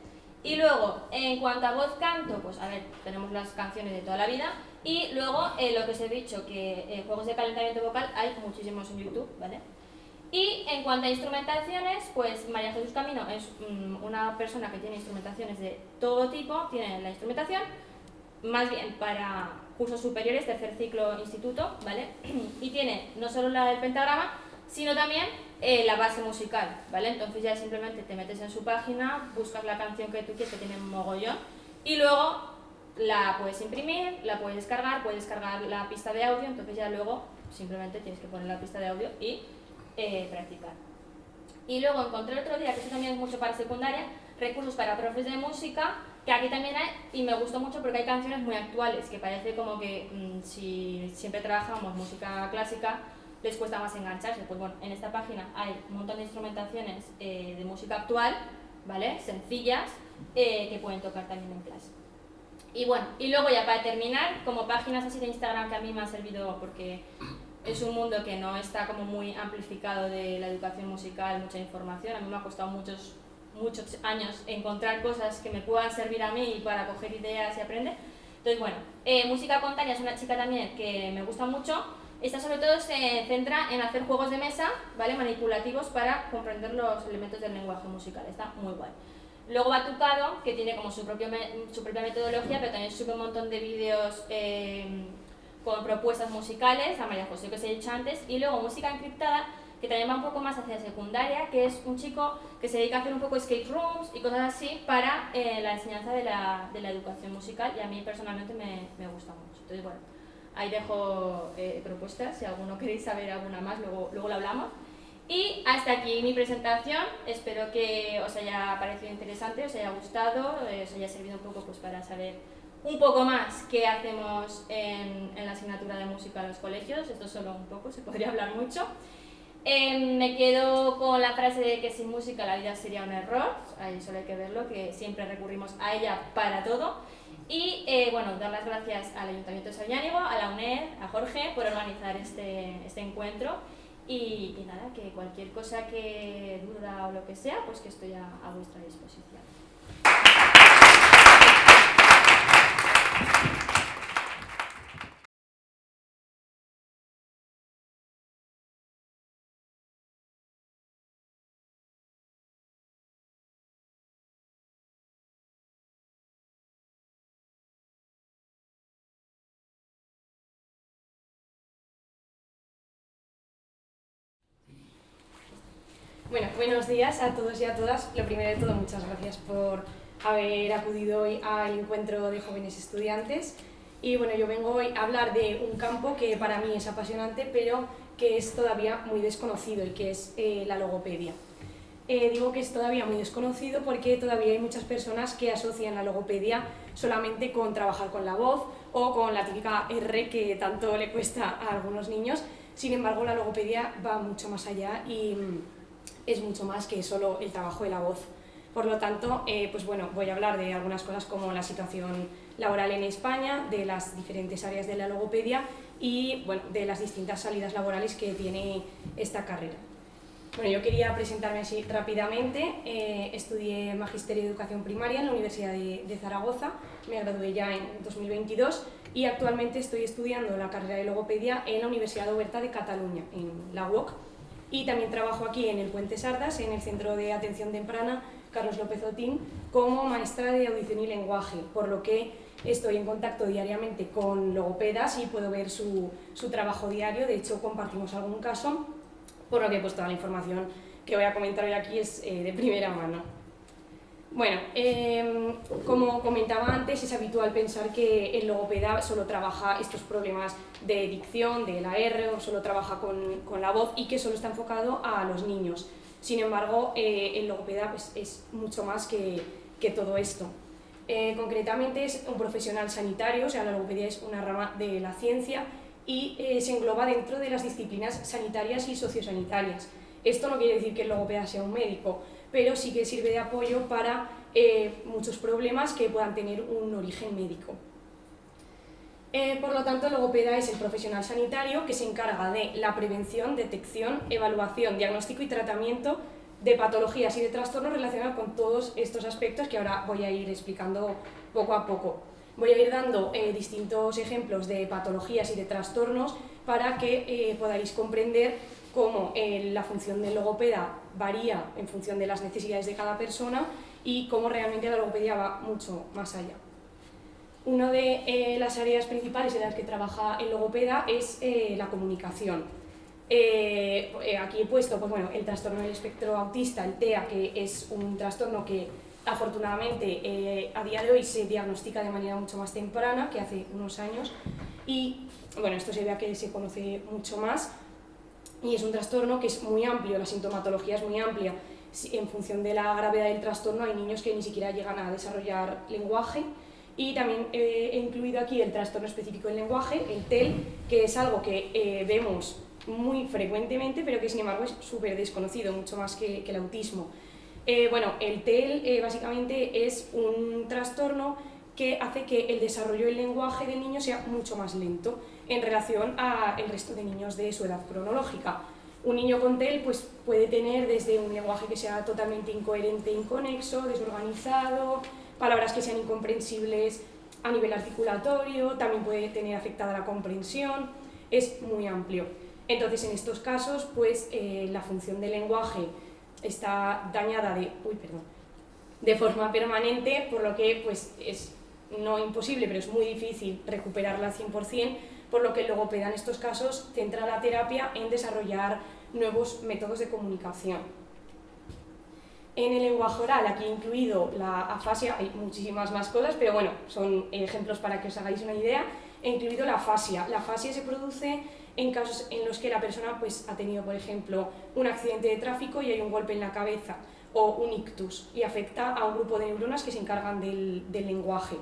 Y luego, en cuanto a voz-canto, pues a ver, tenemos las canciones de toda la vida, y luego lo que os he dicho, que juegos de calentamiento vocal hay muchísimos en YouTube, ¿vale? Y en cuanto a instrumentaciones, pues María Jesús Camino es una persona que tiene instrumentaciones de todo tipo, tiene la instrumentación, más bien para cursos superiores, tercer ciclo instituto, ¿vale? Y tiene no solo la del pentagrama, sino también la base musical, ¿vale? Entonces ya simplemente te metes en su página, buscas la canción que tú quieres, que tiene un mogollón, y luego la puedes imprimir, la puedes descargar la pista de audio, entonces ya luego simplemente tienes que poner la pista de audio y practicar. Y luego encontré otro día, que eso también es mucho para secundaria, recursos para profes de música, que aquí también hay, y me gustó mucho porque hay canciones muy actuales, que parece como que si siempre trabajamos música clásica, les cuesta más engancharse. Pues bueno, en esta página hay un montón de instrumentaciones de música actual, ¿vale? Sencillas, que pueden tocar también en clase. Y bueno, y luego ya para terminar, como páginas así de Instagram que a mí me han servido porque es un mundo que no está como muy amplificado de la educación musical, mucha información. A mí me ha costado muchos años encontrar cosas que me puedan servir a mí para coger ideas y aprender. Entonces, bueno, Música con Tania es una chica también que me gusta mucho. Esta sobre todo se centra en hacer juegos de mesa, ¿vale? Manipulativos para comprender los elementos del lenguaje musical. Está muy guay. Luego Batucado, que tiene como su propia metodología, pero también sube un montón de vídeos con propuestas musicales, a María José que os he dicho antes, y luego Música Encriptada, que también va un poco más hacia secundaria, que es un chico que se dedica a hacer un poco escape rooms y cosas así para la enseñanza de la educación musical, y a mí personalmente me gusta mucho. Entonces, bueno, ahí dejo propuestas, si alguno queréis saber alguna más, luego lo hablamos. Y hasta aquí mi presentación, espero que os haya parecido interesante, os haya gustado, os haya servido un poco pues, para saber un poco más qué hacemos en la asignatura de música en los colegios. Esto solo un poco, se podría hablar mucho. Me quedo con la frase de que sin música la vida sería un error, ahí solo hay que verlo, que siempre recurrimos a ella para todo. Y bueno, dar las gracias al Ayuntamiento de Sabiñánigo, a la UNED, a Jorge por organizar este encuentro. Y nada, que cualquier cosa que duda o lo que sea, pues que estoy a vuestra disposición. Bueno, buenos días a todos y a todas. Lo primero de todo, muchas gracias por haber acudido hoy al encuentro de jóvenes estudiantes. Y bueno, yo vengo hoy a hablar de un campo que para mí es apasionante, pero que es todavía muy desconocido, y que es la logopedia. digo que es todavía muy desconocido porque todavía hay muchas personas que asocian la logopedia solamente con trabajar con la voz o con la típica R que tanto le cuesta a algunos niños. Sin embargo, la logopedia va mucho más allá y es mucho más que solo el trabajo de la voz. Por lo tanto, pues bueno, voy a hablar de algunas cosas como la situación laboral en España, de las diferentes áreas de la logopedia y bueno, de las distintas salidas laborales que tiene esta carrera. Bueno, yo quería presentarme así rápidamente. Estudié Magisterio de Educación Primaria en la Universidad de Zaragoza, me gradué ya en 2022 y actualmente estoy estudiando la carrera de logopedia en la Universidad Oberta de Cataluña, en la UOC, y también trabajo aquí en el Puente Sardas, en el Centro de Atención Temprana Carlos López Otín, como maestra de audición y lenguaje, por lo que estoy en contacto diariamente con logopedas y puedo ver su trabajo diario. De hecho, compartimos algún caso, por lo que pues, toda la información que voy a comentar hoy aquí es de primera mano. Bueno, como comentaba antes, es habitual pensar que el logopeda solo trabaja estos problemas de dicción, de la R, o solo trabaja con la voz y que solo está enfocado a los niños. Sin embargo, el logopeda pues, es mucho más que todo esto. Concretamente es un profesional sanitario, o sea, la logopedia es una rama de la ciencia y se engloba dentro de las disciplinas sanitarias y sociosanitarias. Esto no quiere decir que el logopeda sea un médico, pero sí que sirve de apoyo para muchos problemas que puedan tener un origen médico. Por lo tanto, el logopeda es el profesional sanitario que se encarga de la prevención, detección, evaluación, diagnóstico y tratamiento de patologías y de trastornos relacionados con todos estos aspectos que ahora voy a ir explicando poco a poco. Voy a ir dando distintos ejemplos de patologías y de trastornos para que podáis comprender cómo la función del logopeda varía en función de las necesidades de cada persona y cómo realmente la logopedia va mucho más allá. Una de las áreas principales en las que trabaja el logopeda es la comunicación. Aquí he puesto pues, bueno, el trastorno del espectro autista, el TEA, que es un trastorno que afortunadamente a día de hoy se diagnostica de manera mucho más temprana que hace unos años y bueno, esto se ve a que se conoce mucho más y es un trastorno que es muy amplio, la sintomatología es muy amplia. En función de la gravedad del trastorno hay niños que ni siquiera llegan a desarrollar lenguaje. Y también he incluido aquí el trastorno específico del lenguaje, el TEL, que es algo que vemos muy frecuentemente, pero que sin embargo es súper desconocido, mucho más que el autismo. Bueno, el TEL básicamente es un trastorno que hace que el desarrollo del lenguaje del niño sea mucho más lento en relación al resto de niños de su edad cronológica. Un niño con TEL pues, puede tener desde un lenguaje que sea totalmente incoherente, inconexo, desorganizado, palabras que sean incomprensibles a nivel articulatorio, también puede tener afectada la comprensión, es muy amplio. Entonces, en estos casos, pues la función del lenguaje está dañada de forma permanente, por lo que pues, es no imposible, pero es muy difícil recuperarla al 100%, por lo que el logopeda en estos casos centra la terapia en desarrollar nuevos métodos de comunicación. En el lenguaje oral, aquí he incluido la afasia, hay muchísimas más cosas, pero bueno, son ejemplos para que os hagáis una idea. He incluido la afasia. La afasia se produce en casos en los que la persona pues, ha tenido, por ejemplo, un accidente de tráfico y hay un golpe en la cabeza, o un ictus, y afecta a un grupo de neuronas que se encargan del lenguaje.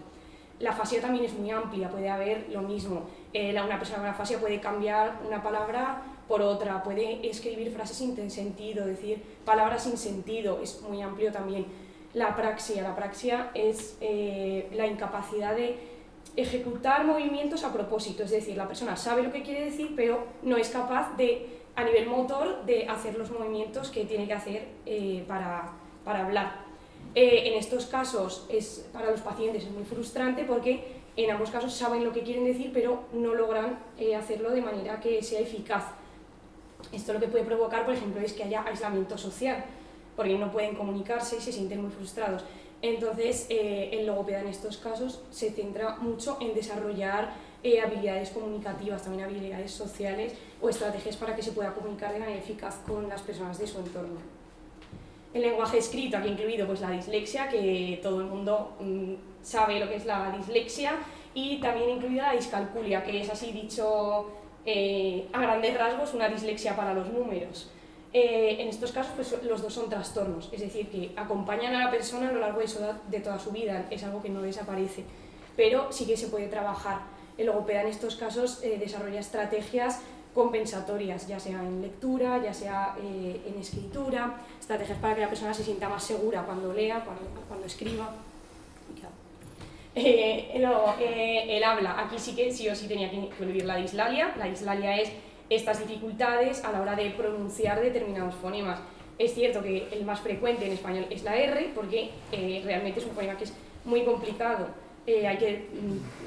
La afasia también es muy amplia, puede haber lo mismo. Una persona con afasia puede cambiar una palabra por otra, puede escribir frases sin sentido, decir palabras sin sentido, es muy amplio también. La apraxia es la incapacidad de ejecutar movimientos a propósito, es decir, la persona sabe lo que quiere decir, pero no es capaz de, a nivel motor, de hacer los movimientos que tiene que hacer para hablar. En estos casos, para los pacientes es muy frustrante porque en ambos casos saben lo que quieren decir, pero no logran hacerlo de manera que sea eficaz. Esto lo que puede provocar, por ejemplo, es que haya aislamiento social, porque no pueden comunicarse y se sienten muy frustrados. Entonces, el logopeda en estos casos se centra mucho en desarrollar habilidades comunicativas, también habilidades sociales o estrategias para que se pueda comunicar de manera eficaz con las personas de su entorno. El lenguaje escrito, aquí he incluido pues, la dislexia, que todo el mundo sabe lo que es la dislexia, y también he incluido la discalculia, que es así dicho a grandes rasgos una dislexia para los números. En estos casos pues, los dos son trastornos, es decir, que acompañan a la persona a lo largo de toda su vida, es algo que no desaparece, pero sí que se puede trabajar. El logopeda en estos casos desarrolla estrategias compensatorias, ya sea en lectura, ya sea en escritura, estrategias para que la persona se sienta más segura cuando lea, cuando escriba. Luego, el habla, aquí sí que sí o sí tenía que incluir la dislalia. La dislalia es estas dificultades a la hora de pronunciar determinados fonemas. Es cierto que el más frecuente en español es la R, porque realmente es un fonema que es muy complicado,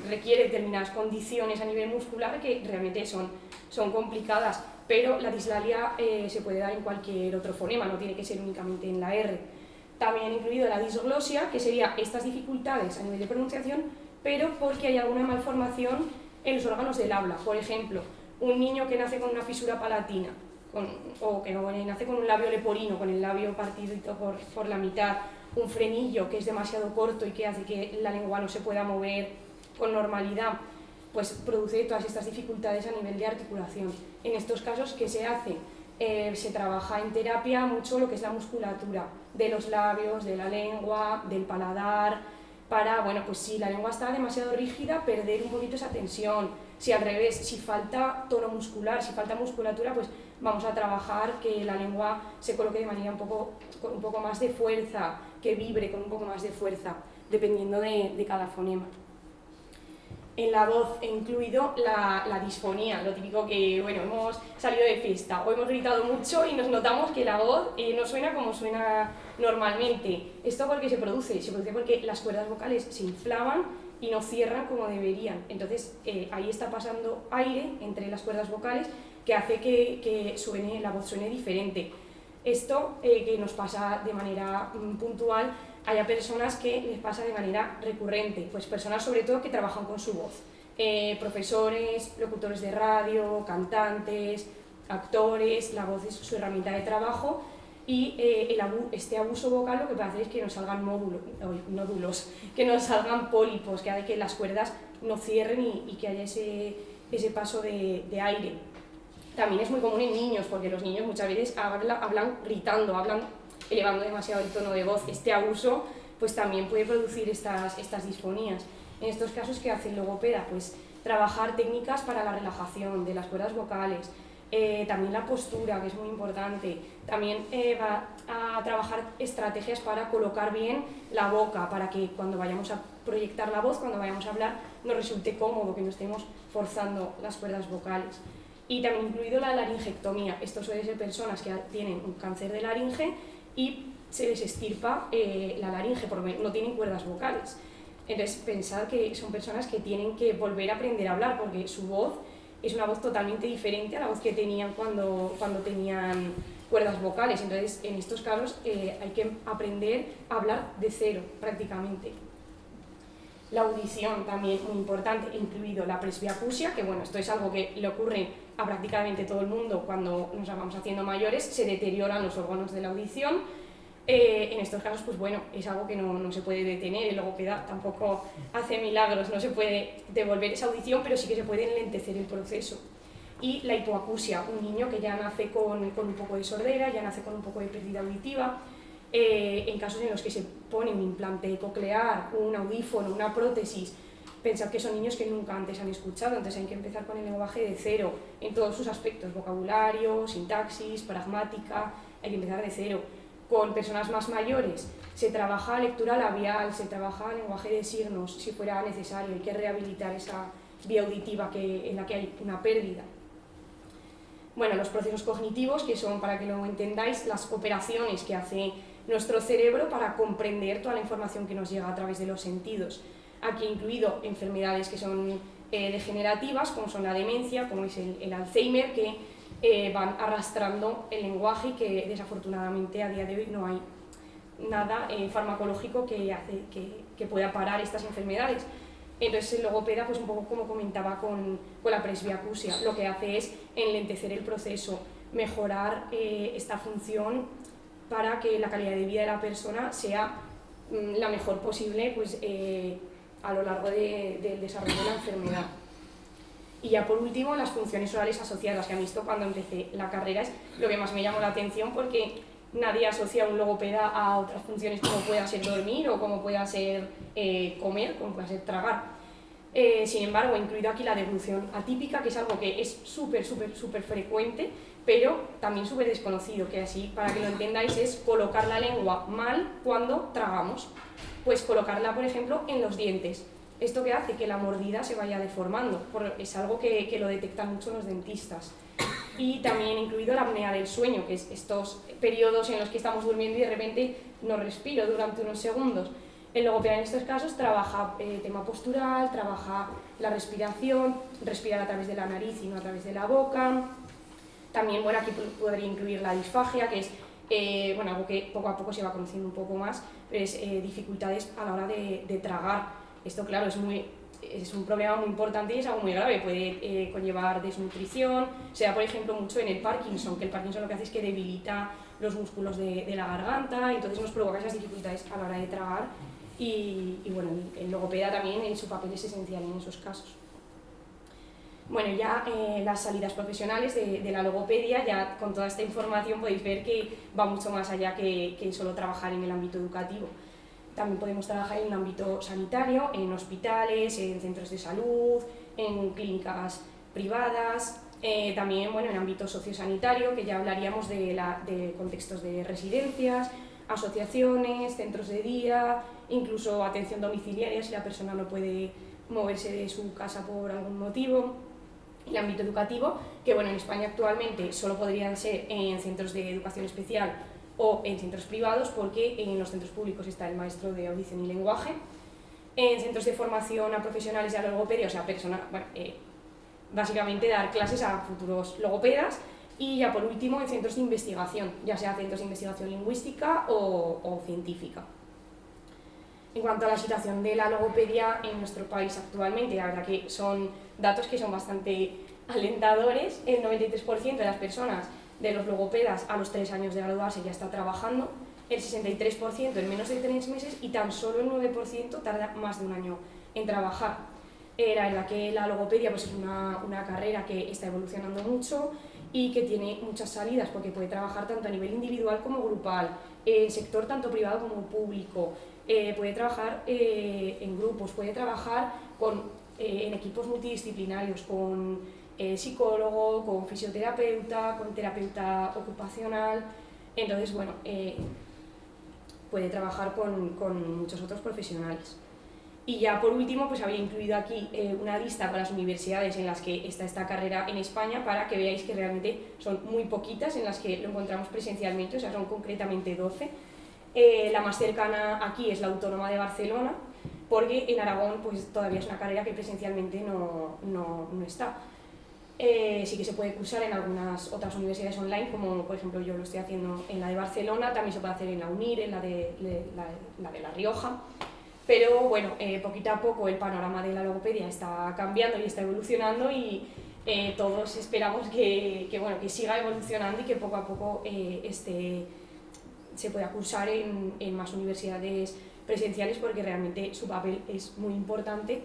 requiere determinadas condiciones a nivel muscular que realmente son complicadas, pero la dislalia se puede dar en cualquier otro fonema, no tiene que ser únicamente en la R. También he incluido la disglosia, que sería estas dificultades a nivel de pronunciación, pero porque hay alguna malformación en los órganos del habla. Por ejemplo, un niño que nace con una fisura palatina, o que nace con un labio leporino, con el labio partido por la mitad, un frenillo que es demasiado corto y que hace que la lengua no se pueda mover con normalidad, pues produce todas estas dificultades a nivel de articulación. En estos casos, ¿qué se hace? Se trabaja en terapia mucho lo que es la musculatura de los labios, de la lengua, del paladar, para, bueno, pues si la lengua está demasiado rígida, perder un poquito esa tensión. Si al revés, si falta tono muscular, si falta musculatura, pues vamos a trabajar que la lengua se coloque de manera con un poco más de fuerza, que vibre con un poco más de fuerza, dependiendo de cada fonema. En la voz he incluido la disfonía, lo típico que, bueno, hemos salido de fiesta o hemos gritado mucho y nos notamos que la voz no suena como suena normalmente. ¿Esto por qué se produce? Se produce porque las cuerdas vocales se inflaman y no cierran como deberían. Entonces ahí está pasando aire entre las cuerdas vocales que hace que la voz suene diferente. Esto que nos pasa de manera puntual, hay personas que les pasa de manera recurrente, pues personas sobre todo que trabajan con su voz, profesores, locutores de radio, cantantes, actores. La voz es su herramienta de trabajo y este abuso vocal lo que puede hacer es que nos salgan nódulos, que nos salgan pólipos, que hace que las cuerdas no cierren y que haya ese paso de aire. También es muy común en niños, porque los niños muchas veces hablan gritando, hablan elevando demasiado el tono de voz. Este abuso pues también puede producir estas disfonías. En estos casos, ¿qué hace el logopeda? Pues trabajar técnicas para la relajación de las cuerdas vocales, también la postura, que es muy importante. También va a trabajar estrategias para colocar bien la boca, para que cuando vayamos a proyectar la voz, cuando vayamos a hablar, nos resulte cómodo, que no estemos forzando las cuerdas vocales. Y también incluido la laringectomía. Esto suele ser personas que tienen un cáncer de laringe y se les extirpa la laringe porque no tienen cuerdas vocales. Entonces, pensad que son personas que tienen que volver a aprender a hablar porque su voz es una voz totalmente diferente a la voz que tenían cuando tenían cuerdas vocales. Entonces, en estos casos hay que aprender a hablar de cero prácticamente. La audición también muy importante, incluido la presbiacusia, que bueno, esto es algo que le ocurre a prácticamente todo el mundo cuando nos vamos haciendo mayores, se deterioran los órganos de la audición. En estos casos, pues bueno, es algo que no se puede detener, el logopeda tampoco hace milagros, no se puede devolver esa audición, pero sí que se puede enlentecer el proceso. Y la hipoacusia, un niño que ya nace con un poco de sordera, ya nace con un poco de pérdida auditiva. En casos en los que se pone un implante coclear, un audífono, una prótesis, pensad que son niños que nunca antes han escuchado, entonces hay que empezar con el lenguaje de cero, en todos sus aspectos, vocabulario, sintaxis, pragmática, hay que empezar de cero. Con personas más mayores se trabaja lectura labial, se trabaja lenguaje de signos, si fuera necesario, hay que rehabilitar esa vía auditiva en la que hay una pérdida. Bueno, los procesos cognitivos, que son, para que lo entendáis, las operaciones que hace nuestro cerebro para comprender toda la información que nos llega a través de los sentidos. Aquí he incluido enfermedades que son degenerativas, como son la demencia, como es el Alzheimer, que van arrastrando el lenguaje y que desafortunadamente a día de hoy no hay nada farmacológico que pueda parar estas enfermedades. Entonces el logopeda, pues un poco como comentaba con la presbiacusia, lo que hace es enlentecer el proceso, mejorar esta función para que la calidad de vida de la persona sea la mejor posible pues, a lo largo del desarrollo de la enfermedad. Y ya por último, las funciones orales asociadas, que a mí esto cuando empecé la carrera es lo que más me llamó la atención, porque nadie asocia a un logopeda a otras funciones como pueda ser dormir o como pueda ser comer, como pueda ser tragar. Sin embargo, he incluido aquí la deglución atípica, que es algo que es súper frecuente, pero también súper desconocido, que así, para que lo entendáis, es colocar la lengua mal cuando tragamos. Pues colocarla, por ejemplo, en los dientes. Esto que hace que la mordida se vaya deformando, es algo que lo detectan mucho los dentistas. Y también he incluido la apnea del sueño, que es estos periodos en los que estamos durmiendo y de repente no respiro durante unos segundos. El logopeda en estos casos trabaja tema postural, trabaja la respiración, respirar a través de la nariz y no a través de la boca. También, bueno, aquí podría incluir la disfagia, que es algo que poco a poco se va conociendo un poco más, pero es dificultades a la hora de tragar. Esto, claro, es un problema muy importante y es algo muy grave, puede conllevar desnutrición, se da por ejemplo mucho en el Parkinson, que el Parkinson lo que hace es que debilita los músculos de la garganta, entonces nos provoca esas dificultades a la hora de tragar y bueno, el logopeda también en su papel es esencial en esos casos. Bueno, ya las salidas profesionales de la logopedia, ya con toda esta información podéis ver que va mucho más allá que solo trabajar en el ámbito educativo. También podemos trabajar en el ámbito sanitario, en hospitales, en centros de salud, en clínicas privadas, también bueno, en ámbito sociosanitario, que ya hablaríamos de contextos de residencias, asociaciones, centros de día, incluso atención domiciliaria si la persona no puede moverse de su casa por algún motivo. El ámbito educativo, que bueno, en España actualmente solo podrían ser en centros de educación especial o en centros privados, porque en los centros públicos está el maestro de audición y lenguaje. En centros de formación a profesionales de la logopedia, o sea, básicamente dar clases a futuros logopedas. Y ya por último en centros de investigación, ya sea centros de investigación lingüística o científica. En cuanto a la situación de la logopedia en nuestro país actualmente, la verdad que son datos que son bastante alentadores. El 93% de las personas de los logopedas a los 3 años de graduarse ya está trabajando, el 63% en menos de 3 meses y tan solo el 9% tarda más de un año en trabajar. La verdad que la logopedia pues, es una carrera que está evolucionando mucho y que tiene muchas salidas porque puede trabajar tanto a nivel individual como grupal, en sector tanto privado como público, puede trabajar en grupos, puede trabajar en equipos multidisciplinarios, con psicólogo, con fisioterapeuta, con terapeuta ocupacional. Entonces, bueno, puede trabajar con muchos otros profesionales. Y ya por último, pues había incluido aquí una lista con las universidades en las que está esta carrera en España para que veáis que realmente son muy poquitas en las que lo encontramos presencialmente, o sea, son concretamente 12. La más cercana aquí es la Autónoma de Barcelona, porque en Aragón pues, todavía es una carrera que presencialmente no está. Sí que se puede cursar en algunas otras universidades online, como por ejemplo yo lo estoy haciendo en la de Barcelona, también se puede hacer en la UNIR, en la de La Rioja, pero bueno, poquito a poco el panorama de la logopedia está cambiando y está evolucionando y todos esperamos que siga evolucionando y que poco a poco se pueda cursar en más universidades presenciales porque realmente su papel es muy importante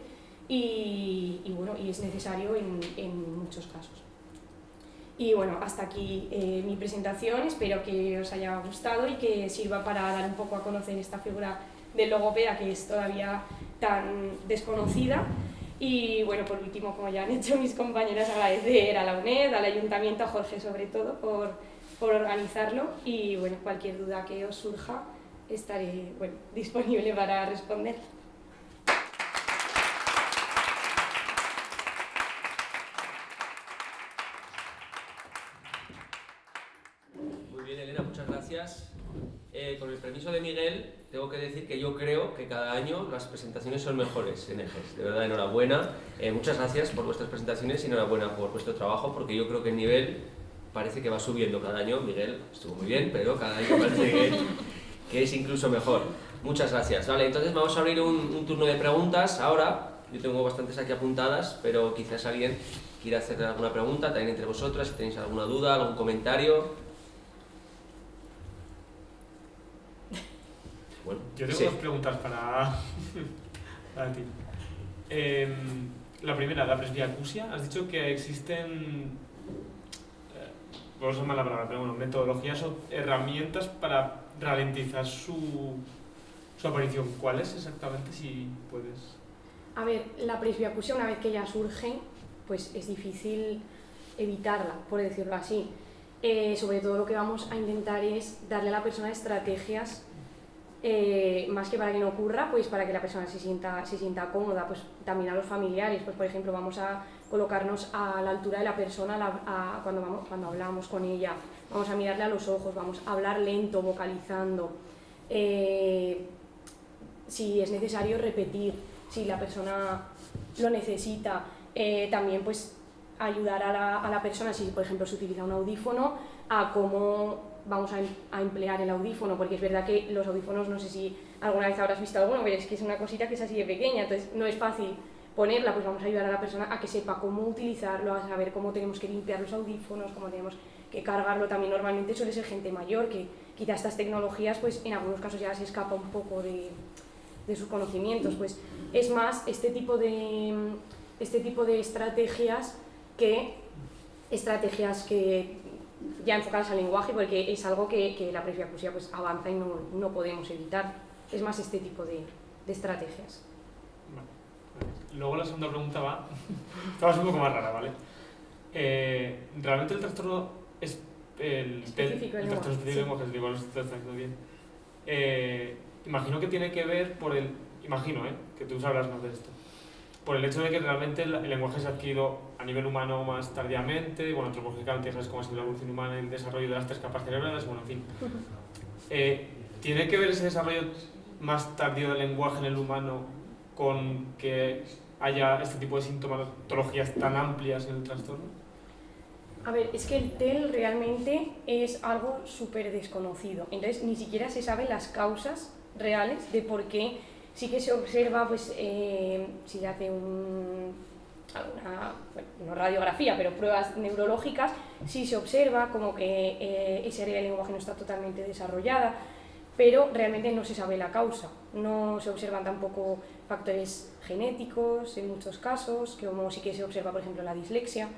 y es necesario en muchos casos. Y bueno, hasta aquí mi presentación, espero que os haya gustado y que sirva para dar un poco a conocer esta figura del logopeda que es todavía tan desconocida. Y bueno, por último, como ya han hecho mis compañeras, agradecer a la UNED, al Ayuntamiento, a Jorge sobre todo, por organizarlo y bueno, cualquier duda que os surja estaré disponible para responder. Muy bien, Elena, muchas gracias. Con el permiso de Miguel, tengo que decir que yo creo que cada año las presentaciones son mejores en EGES. De verdad, enhorabuena. Muchas gracias por vuestras presentaciones y enhorabuena por vuestro trabajo, porque yo creo que el nivel parece que va subiendo cada año. Miguel estuvo muy bien, pero cada año parece que es incluso mejor. Muchas gracias. Vale, entonces vamos a abrir un turno de preguntas ahora. Yo tengo bastantes aquí apuntadas, pero quizás alguien quiera hacer alguna pregunta, también entre vosotras, si tenéis alguna duda, algún comentario. Bueno, yo tengo dos preguntas para ti. La primera, la presbiacusia. Has dicho que existen, no sé la palabra, pero bueno, metodologías o herramientas para ralentizar su aparición. ¿Cuáles exactamente, si puedes? A ver, la presbiacusia, una vez que ya surge, pues es difícil evitarla, por decirlo así. Sobre todo lo que vamos a intentar es darle a la persona estrategias, más que para que no ocurra, pues para que la persona se sienta cómoda, pues también a los familiares, pues por ejemplo vamos a colocarnos a la altura de la persona cuando hablamos con ella, vamos a mirarle a los ojos, vamos a hablar lento, vocalizando, si es necesario repetir, si la persona lo necesita, también pues ayudar a la persona, si por ejemplo se utiliza un audífono, a cómo vamos a emplear el audífono, porque es verdad que los audífonos, no sé si alguna vez habrás visto alguno, pero es que es una cosita que es así de pequeña, entonces no es fácil ponerla, pues vamos a ayudar a la persona a que sepa cómo utilizarlo, a saber cómo tenemos que limpiar los audífonos, cómo tenemos que cargarlo. También normalmente suele ser gente mayor, que quizás estas tecnologías pues en algunos casos ya se escapa un poco de sus conocimientos, pues es más este tipo de estrategias que ya enfocadas al lenguaje, porque es algo que la presbiacusia pues avanza y no podemos evitar. Es más este tipo de estrategias. Vale. Luego la segunda pregunta va un poco más rara, ¿vale? ¿Realmente el trastorno es el específico del trastorno específico del lenguaje? Digo, lo estoy haciendo bien. Imagino que tiene que ver imagino, que tú sabrás más de esto, por el hecho de que realmente el lenguaje se ha adquirido a nivel humano más tardíamente, bueno, antropológicamente sabes cómo ha sido la evolución humana y el desarrollo de las 3 capas cerebrales, bueno, en fin. ¿Tiene que ver ese desarrollo más tardío del lenguaje en el humano con que haya este tipo de sintomatologías tan amplias en el trastorno? A ver, es que el TEL realmente es algo súper desconocido, entonces ni siquiera se saben las causas reales de por qué. Sí que se observa, pues, si se hace no radiografía, pero pruebas neurológicas, sí se observa como que esa área del lenguaje no está totalmente desarrollada, pero realmente no se sabe la causa. No se observan tampoco factores genéticos en muchos casos, como sí que se observa, por ejemplo, la dislexia.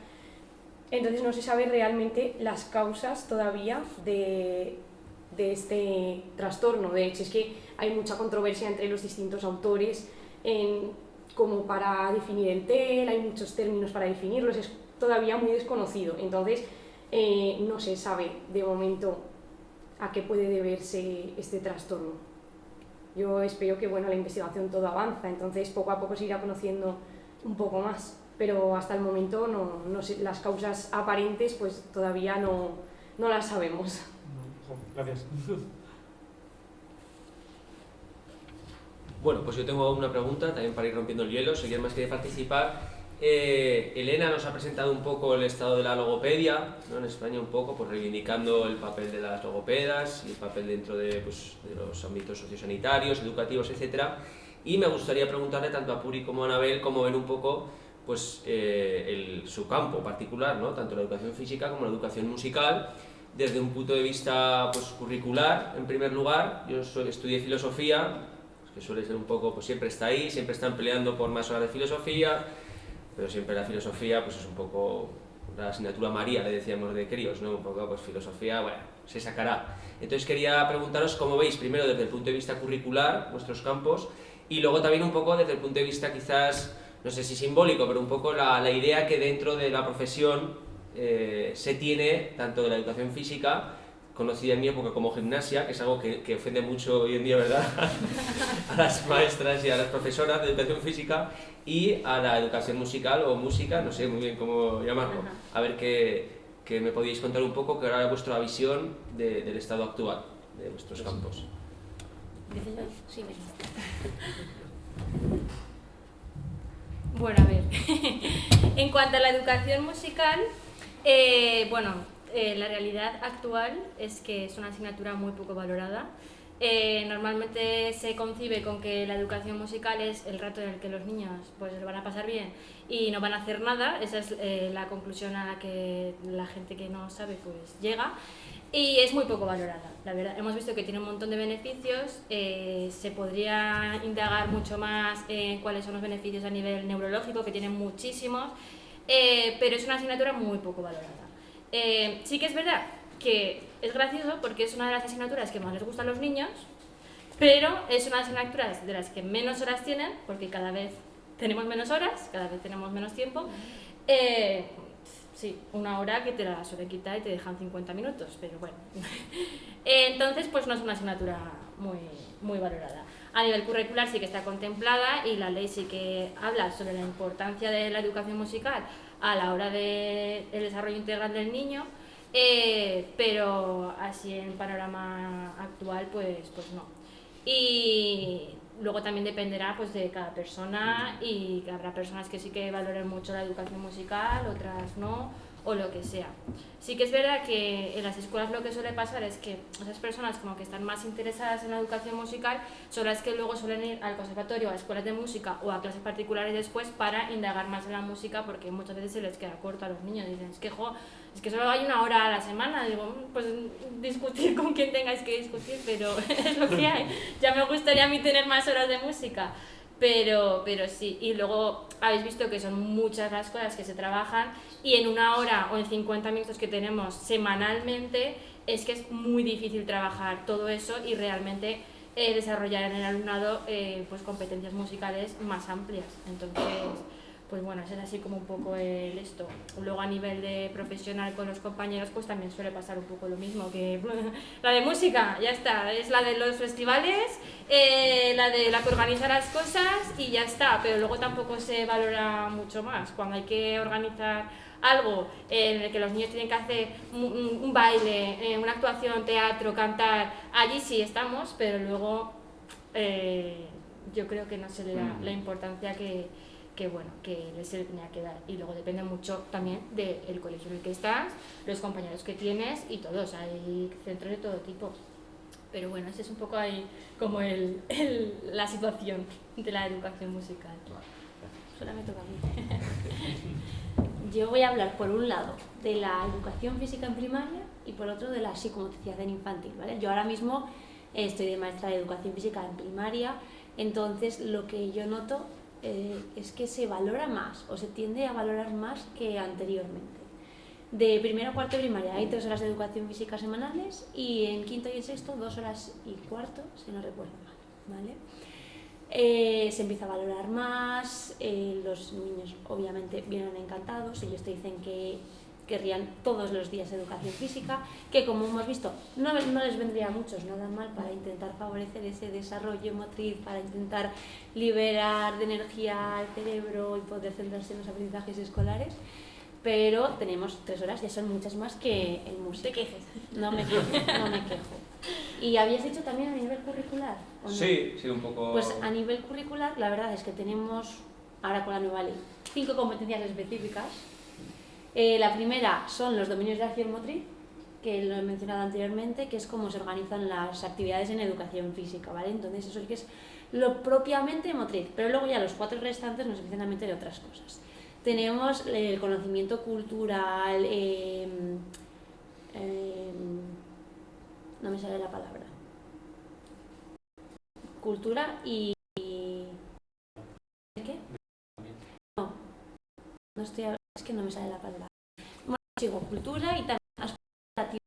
Entonces no se sabe realmente las causas todavía de este trastorno. De hecho, es que hay mucha controversia entre los distintos autores como para definir el TEL, hay muchos términos para definirlos, es todavía muy desconocido. Entonces, no se sabe de momento a qué puede deberse este trastorno. Yo espero que la investigación todo avanza, entonces poco a poco se irá conociendo un poco más, pero hasta el momento no sé, las causas aparentes pues todavía no las sabemos. Gracias. Bueno, pues yo tengo una pregunta también para ir rompiendo el hielo, si alguien más quiere participar. Elena nos ha presentado un poco el estado de la logopedia, ¿no? En España un poco, pues reivindicando el papel de las logopedas y el papel dentro de los ámbitos sociosanitarios, educativos, etc. Y me gustaría preguntarle tanto a Puri como a Anabel cómo ven un poco pues, su campo particular, ¿no? Tanto la educación física como la educación musical, desde un punto de vista pues, curricular, en primer lugar. Yo estudié filosofía, que suele ser un poco, pues siempre está ahí, siempre están peleando por más horas de filosofía, pero siempre la filosofía pues es un poco la asignatura María, le decíamos de críos, ¿no? Un poco pues filosofía, bueno, se sacará. Entonces quería preguntaros cómo veis, primero desde el punto de vista curricular, vuestros campos, y luego también un poco desde el punto de vista quizás, no sé si simbólico, pero un poco la idea que dentro de la profesión se tiene, tanto de la educación física, conocida en mi época como gimnasia, que es algo que ofende mucho hoy en día, ¿verdad? A las maestras y a las profesoras de educación física, y a la educación musical o música, no sé muy bien cómo llamarlo. A ver qué me podéis contar un poco, que ahora es vuestra visión del estado actual de vuestros campos. Sí, mismo. Bueno, a ver. En cuanto a la educación musical, la realidad actual es que es una asignatura muy poco valorada. Normalmente se concibe con que la educación musical es el rato en el que los niños pues lo van a pasar bien y no van a hacer nada. Esa es la conclusión a la que la gente que no sabe pues llega, y es muy poco valorada, la verdad. Hemos visto que tiene un montón de beneficios, se podría indagar mucho más en cuáles son los beneficios a nivel neurológico, que tienen muchísimos, pero es una asignatura muy poco valorada. Sí que es verdad que es gracioso porque es una de las asignaturas que más les gustan a los niños, pero es una de las asignaturas de las que menos horas tienen, porque cada vez tenemos menos horas, cada vez tenemos menos tiempo. Sí, una hora que te la suelen quitar y te dejan 50 minutos, pero bueno. Entonces, pues no es una asignatura muy valorada. A nivel curricular sí que está contemplada, y la ley sí que habla sobre la importancia de la educación musical a la hora del desarrollo integral del niño, pero así en panorama actual pues no. Y luego también dependerá pues de cada persona, y que habrá personas que sí que valoren mucho la educación musical, otras no, o lo que sea. Sí que es verdad que en las escuelas lo que suele pasar es que esas personas como que están más interesadas en la educación musical son las que luego suelen ir al conservatorio, a escuelas de música o a clases particulares después para indagar más en la música, porque muchas veces se les queda corto a los niños. Dicen, es que solo hay una hora a la semana. Digo, pues discutir con quien tengáis que discutir, pero es lo que hay. Ya me gustaría a mí tener más horas de música. Pero sí, y luego habéis visto que son muchas las cosas que se trabajan, y en una hora o en 50 minutos que tenemos semanalmente es que es muy difícil trabajar todo eso y realmente desarrollar en el alumnado pues competencias musicales más amplias. Entonces, pues bueno, ese es así como un poco el esto. Luego a nivel de profesional con los compañeros pues también suele pasar un poco lo mismo, que la de música, ya está, es la de los festivales, la que organiza las cosas y ya está, pero luego tampoco se valora mucho más. Cuando hay que organizar algo en el que los niños tienen que hacer un baile, una actuación, teatro, cantar, allí sí estamos, pero luego yo creo que no se le da la importancia que se le tenía que dar. Y luego depende mucho también del colegio en el que estás, los compañeros que tienes y todos. Hay centros de todo tipo. Pero bueno, ese es un poco ahí como la situación de la educación musical. Solo me toca a mí. Yo voy a hablar por un lado de la educación física en primaria y por otro de la psicomotricidad en infantil, ¿vale? Yo ahora mismo estoy de maestra de educación física en primaria, entonces lo que yo noto es que se valora más, o se tiende a valorar más que anteriormente. De primero a cuarto de primaria hay 3 horas de educación física semanales, y en quinto y en sexto 2 horas y cuarto, si no recuerdo mal, ¿vale? Se empieza a valorar más, los niños obviamente vienen encantados, ellos te dicen que querrían todos los días educación física, que como hemos visto no les vendría a muchos nada mal para intentar favorecer ese desarrollo motriz, para intentar liberar de energía al cerebro y poder centrarse en los aprendizajes escolares, pero tenemos 3 horas, ya son muchas más que el música. Te quejes. No me quejo. ¿Y habías dicho también a nivel curricular? ¿O no? Sí, un poco... Pues a nivel curricular la verdad es que tenemos, ahora con la nueva ley, 5 competencias específicas. La primera son los dominios de acción motriz, que lo he mencionado anteriormente, que es cómo se organizan las actividades en educación física, ¿vale? Entonces eso sí que es lo propiamente motriz, pero luego ya los 4 restantes nos empiezan a meter otras cosas. Tenemos el conocimiento cultural, no me sale la palabra, cultura y... ¿qué? No estoy hablando, es que no me sale la palabra. Bueno, sigo cultura y también aspectos relativos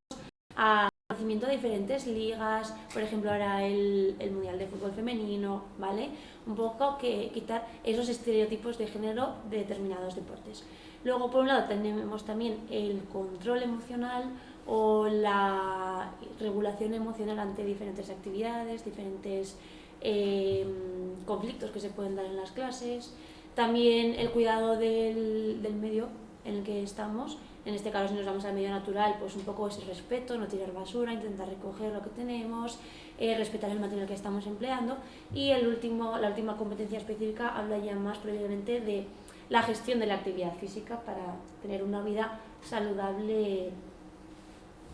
a conocimiento de diferentes ligas, por ejemplo ahora el Mundial de Fútbol Femenino, ¿vale? Un poco que quitar esos estereotipos de género de determinados deportes. Luego, por un lado, tenemos también el control emocional o la regulación emocional ante diferentes actividades, diferentes conflictos que se pueden dar en las clases. También el cuidado del medio en el que estamos. En este caso, si nos vamos al medio natural, pues un poco ese respeto, no tirar basura, intentar recoger lo que tenemos, respetar el material que estamos empleando. Y la última competencia específica habla ya más previamente de la gestión de la actividad física para tener una vida saludable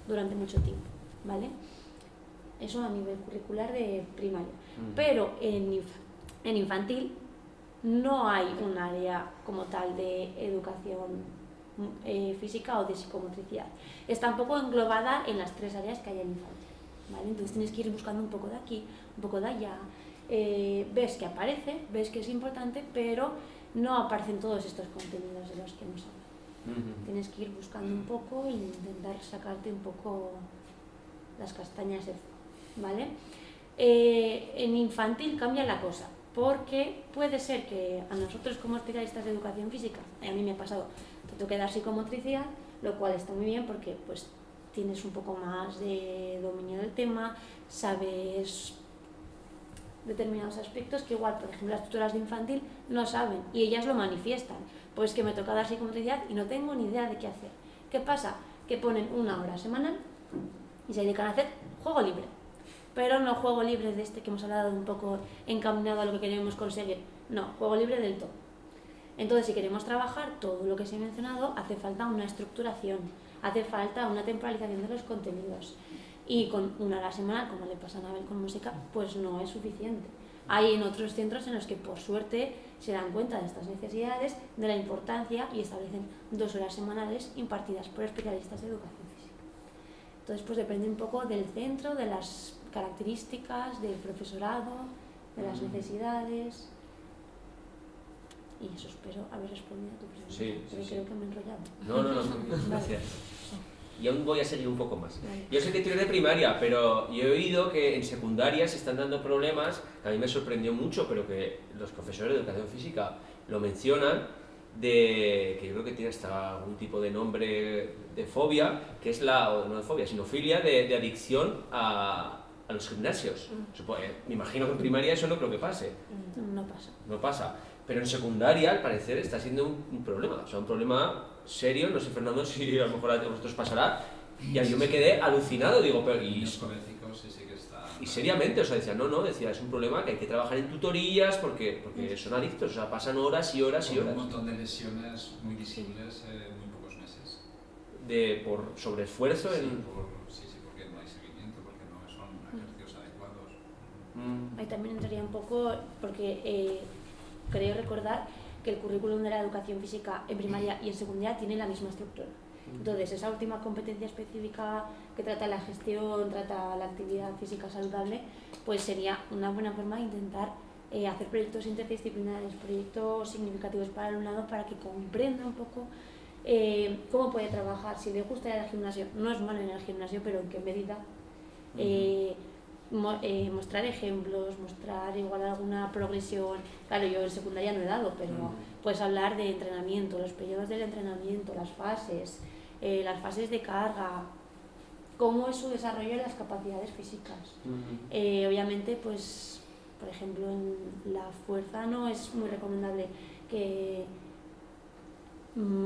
durante mucho tiempo, ¿vale? Eso a nivel curricular de primaria. Pero en infantil no hay un área como tal de educación física o de psicomotricidad. Está un poco englobada en las 3 áreas que hay en infantil, ¿vale? Entonces tienes que ir buscando un poco de aquí, un poco de allá. Ves que aparece, ves que es importante, pero no aparecen todos estos contenidos de los que hemos hablado. Tienes que ir buscando un poco e intentar sacarte un poco las castañas de fuego, ¿vale? En infantil cambia la cosa, porque puede ser que a nosotros como especialistas de educación física, a mí me ha pasado, te toque dar psicomotricidad, lo cual está muy bien porque pues tienes un poco más de dominio del tema, sabes determinados aspectos que igual, por ejemplo, las tutoras de infantil no saben y ellas lo manifiestan. Pues que me toca dar psicomotricidad y no tengo ni idea de qué hacer. ¿Qué pasa? Que ponen 1 hora semanal y se dedican a hacer juego libre. Pero no juego libre de este que hemos hablado un poco encaminado a lo que queremos conseguir. No, juego libre del todo. Entonces, si queremos trabajar todo lo que se ha mencionado, hace falta una estructuración, hace falta una temporalización de los contenidos. Y con 1 hora semanal, como le pasa a Anabel con música, pues no es suficiente. Hay en otros centros en los que, por suerte, se dan cuenta de estas necesidades, de la importancia y establecen 2 horas semanales impartidas por especialistas de educación física. Entonces, pues depende un poco del centro, de las características, del profesorado, de las necesidades. Y eso, espero haber respondido a tu pregunta, porque creo que me he enrollado. No, muy bien, gracias. Y aún voy a seguir un poco más. Vale. Yo sé que tú eres de primaria, pero yo he oído que en secundaria se están dando problemas, que a mí me sorprendió mucho, pero que los profesores de educación física lo mencionan, que yo creo que tiene hasta algún tipo de nombre de fobia, que es no de fobia, sino filia de adicción a los gimnasios. Me imagino que en primaria eso no creo que pase. No pasa. No pasa. Pero en secundaria, al parecer, está siendo un problema. O sea, un problema serio. No sé, Fernando, si a lo mejor a vosotros pasará. Y yo me quedé alucinado. Digo, pero... Y seriamente, o sea, decía, es un problema que hay que trabajar en tutorías porque son adictos. O sea, pasan horas y horas y horas. Un montón de lesiones muy visibles en muy pocos meses. Por sobreesfuerzo Sí, en... porque no hay seguimiento, porque no son ejercicios adecuados. Ahí también entraría un poco, porque creo recordar que el currículum de la educación física en primaria y en secundaria tiene la misma estructura. Entonces, esa última competencia específica que trata la gestión, trata la actividad física saludable, pues sería una buena forma de intentar hacer proyectos interdisciplinares, proyectos significativos para el alumnado para que comprenda un poco cómo puede trabajar, si le gusta ir al gimnasio. No es malo en el gimnasio, pero en qué medida. Mostrar ejemplos, mostrar igual alguna progresión. Claro, yo en secundaria no he dado, pero puedes hablar de entrenamiento, los periodos del entrenamiento, las fases de carga, cómo es su desarrollo de las capacidades físicas. Obviamente, pues, por ejemplo, en la fuerza no es muy recomendable que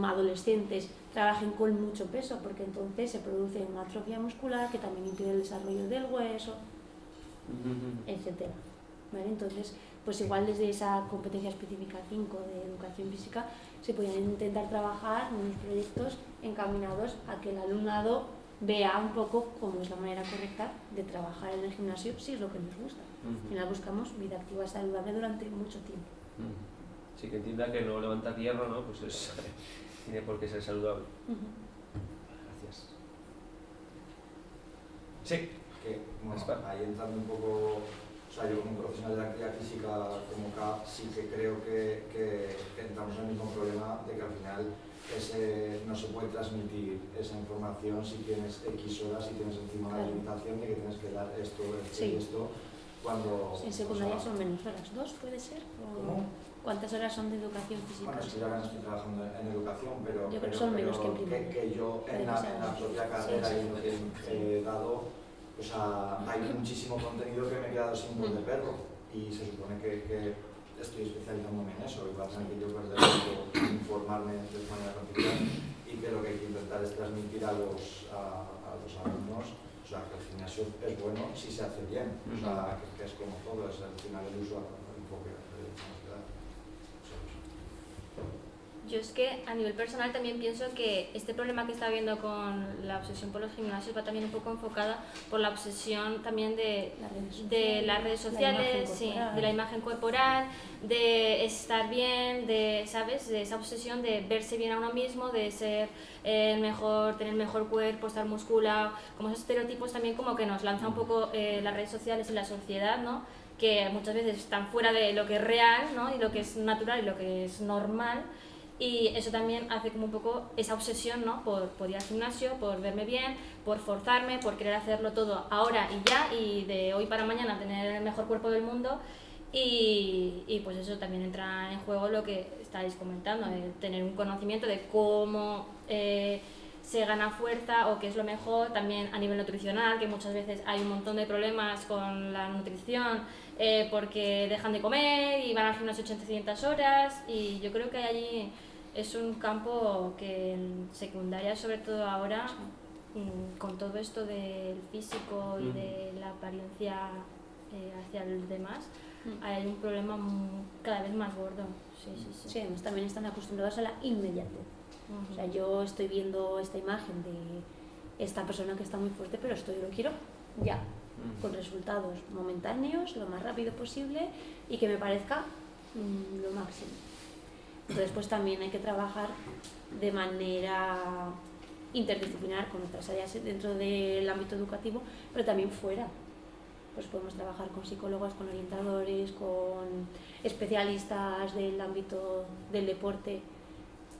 adolescentes trabajen con mucho peso, porque entonces se produce una atrofia muscular que también impide el desarrollo del hueso, etcétera. ¿Vale? Entonces, pues igual desde esa competencia específica 5 de educación física se pueden intentar trabajar unos proyectos encaminados a que el alumnado vea un poco cómo es la manera correcta de trabajar en el gimnasio, si es lo que nos gusta. Al final buscamos vida activa saludable durante mucho tiempo. Sí, que entienda que no levantar hierro, ¿no? Pues tiene por qué ser saludable. Gracias. Sí. Ahí entrando un poco, o sea, yo como profesional de la actividad física, como CAP, sí que creo que entramos en el mismo problema de que al final no se puede transmitir esa información si tienes X horas, si tienes encima la limitación de que tienes que dar esto y esto, cuando... En secundaria son menos horas, ¿2 puede ser? ¿Cómo? ¿Cuántas horas son de educación física? Bueno, es que ya no estoy trabajando en educación, pero yo creo que son menos que en primaria. Que yo en la propia carrera y lo que he dado, o sea, hay muchísimo contenido que me he quedado sin voz de perro y se supone que estoy especializándome en eso y va a tener que yo perder tiempo informarme de manera continua y que lo que hay que intentar es transmitir a los alumnos, o sea, que el gimnasio es bueno si se hace bien, o sea, que es como todo, es al final el uso, el enfoque. Yo es que a nivel personal también pienso que este problema que está habiendo con la obsesión por los gimnasios va también un poco enfocada por la obsesión también de las redes sociales, sí, de la imagen corporal, de estar bien, de, ¿sabes? De esa obsesión de verse bien a uno mismo, de ser el mejor, tener el mejor cuerpo, estar musculado, como esos estereotipos también como que nos lanza un poco las redes sociales y la sociedad, ¿no? Que muchas veces están fuera de lo que es real, ¿no? Y lo que es natural y lo que es normal. Y eso también hace como un poco esa obsesión, ¿no? Por ir al gimnasio, por verme bien, por forzarme, por querer hacerlo todo ahora y ya, y de hoy para mañana tener el mejor cuerpo del mundo. Y pues eso también entra en juego lo que estáis comentando, de tener un conocimiento de cómo se gana fuerza o qué es lo mejor, también a nivel nutricional, que muchas veces hay un montón de problemas con la nutrición porque dejan de comer y van al gimnasio 800 horas, y yo creo que allí es un campo que en secundaria, sobre todo ahora, con todo esto del físico y de la apariencia hacia el demás, hay un problema cada vez más gordo. Sí, además también están acostumbrados a la inmediatez. O sea, yo estoy viendo esta imagen de esta persona que está muy fuerte, pero esto yo lo quiero ya, con resultados momentáneos, lo más rápido posible y que me parezca lo máximo. Entonces, pues también hay que trabajar de manera interdisciplinar con otras áreas dentro del ámbito educativo, pero también fuera. Pues podemos trabajar con psicólogos, con orientadores, con especialistas del ámbito del deporte,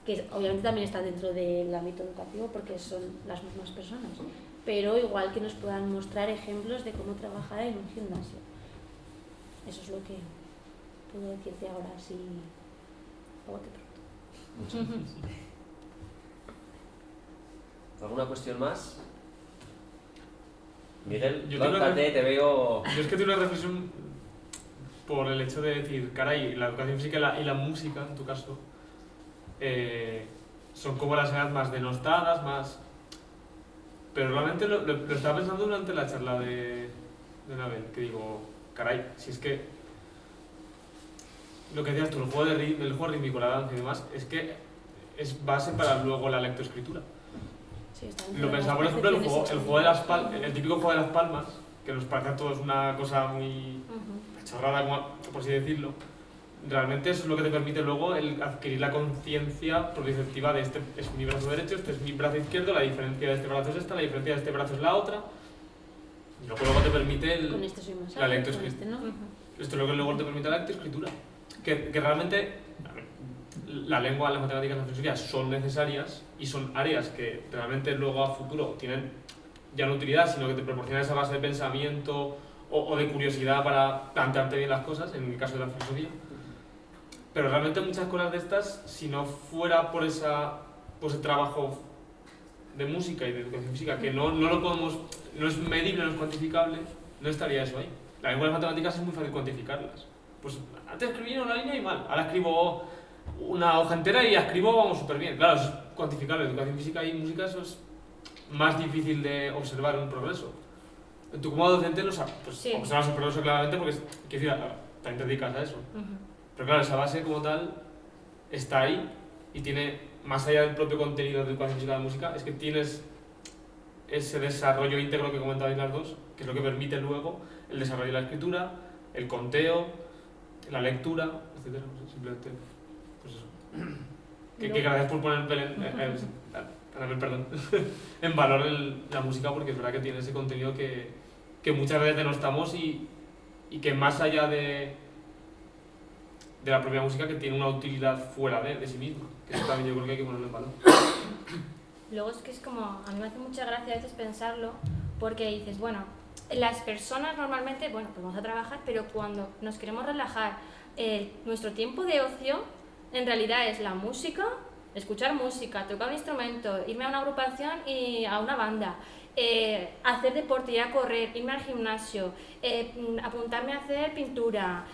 que obviamente también está dentro del ámbito educativo porque son las mismas personas, pero igual que nos puedan mostrar ejemplos de cómo trabajar en un gimnasio. Eso es lo que puedo decirte ahora, así a bote pronto. ¿Alguna cuestión más? Miguel, Yo lánzate, te veo... Yo es que tengo una reflexión por el hecho de decir, caray, la educación física y la música, en tu caso, son como las áreas más denostadas, más... Pero realmente lo estaba pensando durante la charla de Nabel, que digo, caray, si es que lo que decías tú, el juego rítmico, la danza y demás, es que es base para luego la lectoescritura. Sí, Lo pensaba, por ejemplo, el juego de las el típico juego de las palmas, que nos parece a todos una cosa muy chorrada, por así decirlo. Realmente eso es lo que te permite luego el adquirir la conciencia proprioceptiva de este es mi brazo derecho, este es mi brazo izquierdo, la diferencia de este brazo es esta, la diferencia de este brazo es la otra. Y luego te permite con este soy más la alto, lectoescritura. con este no. Esto es lo que luego te permite la lectoescritura. Que realmente la lengua, las matemáticas y la filosofía son necesarias y son áreas que realmente luego a futuro tienen ya no utilidad, sino que te proporcionan esa base de pensamiento o de curiosidad para plantearte bien las cosas, en el caso de la filosofía. Pero realmente muchas cosas de estas, si no fuera por ese trabajo de música y de educación física, que no lo podemos, no es medible, no es cuantificable, no estaría eso ahí. La lengua de las matemáticas es muy fácil cuantificarlas. Pues antes escribía una línea y mal, ahora escribo una hoja entera y escribo, vamos, súper bien. Claro, eso es cuantificable. Educación física y música, eso es más difícil de observar un progreso. Tú como docente no sabes, pues Sí. observas el progreso claramente porque quiero decir, también te dedicas a eso. Pero claro, esa base como tal está ahí y tiene, más allá del propio contenido de educación física y de música, es que tienes ese desarrollo íntegro que comentabais las dos, que es lo que permite luego el desarrollo de la escritura, el conteo, la lectura, etc. Simplemente, pues eso. Que gracias por poner en valor la música, porque es verdad que tiene ese contenido que muchas veces denostamos y que más allá de la propia música, que tiene una utilidad fuera de sí misma, que eso también yo creo que hay que ponerlo en valor. Luego es que es como, a mí me hace mucha gracia a veces pensarlo, porque dices, bueno, las personas normalmente, bueno, pues vamos a trabajar, pero cuando nos queremos relajar, nuestro tiempo de ocio en realidad es la música, escuchar música, tocar un instrumento, irme a una agrupación y a una banda, hacer deporte, ir a correr, irme al gimnasio, apuntarme a hacer pintura,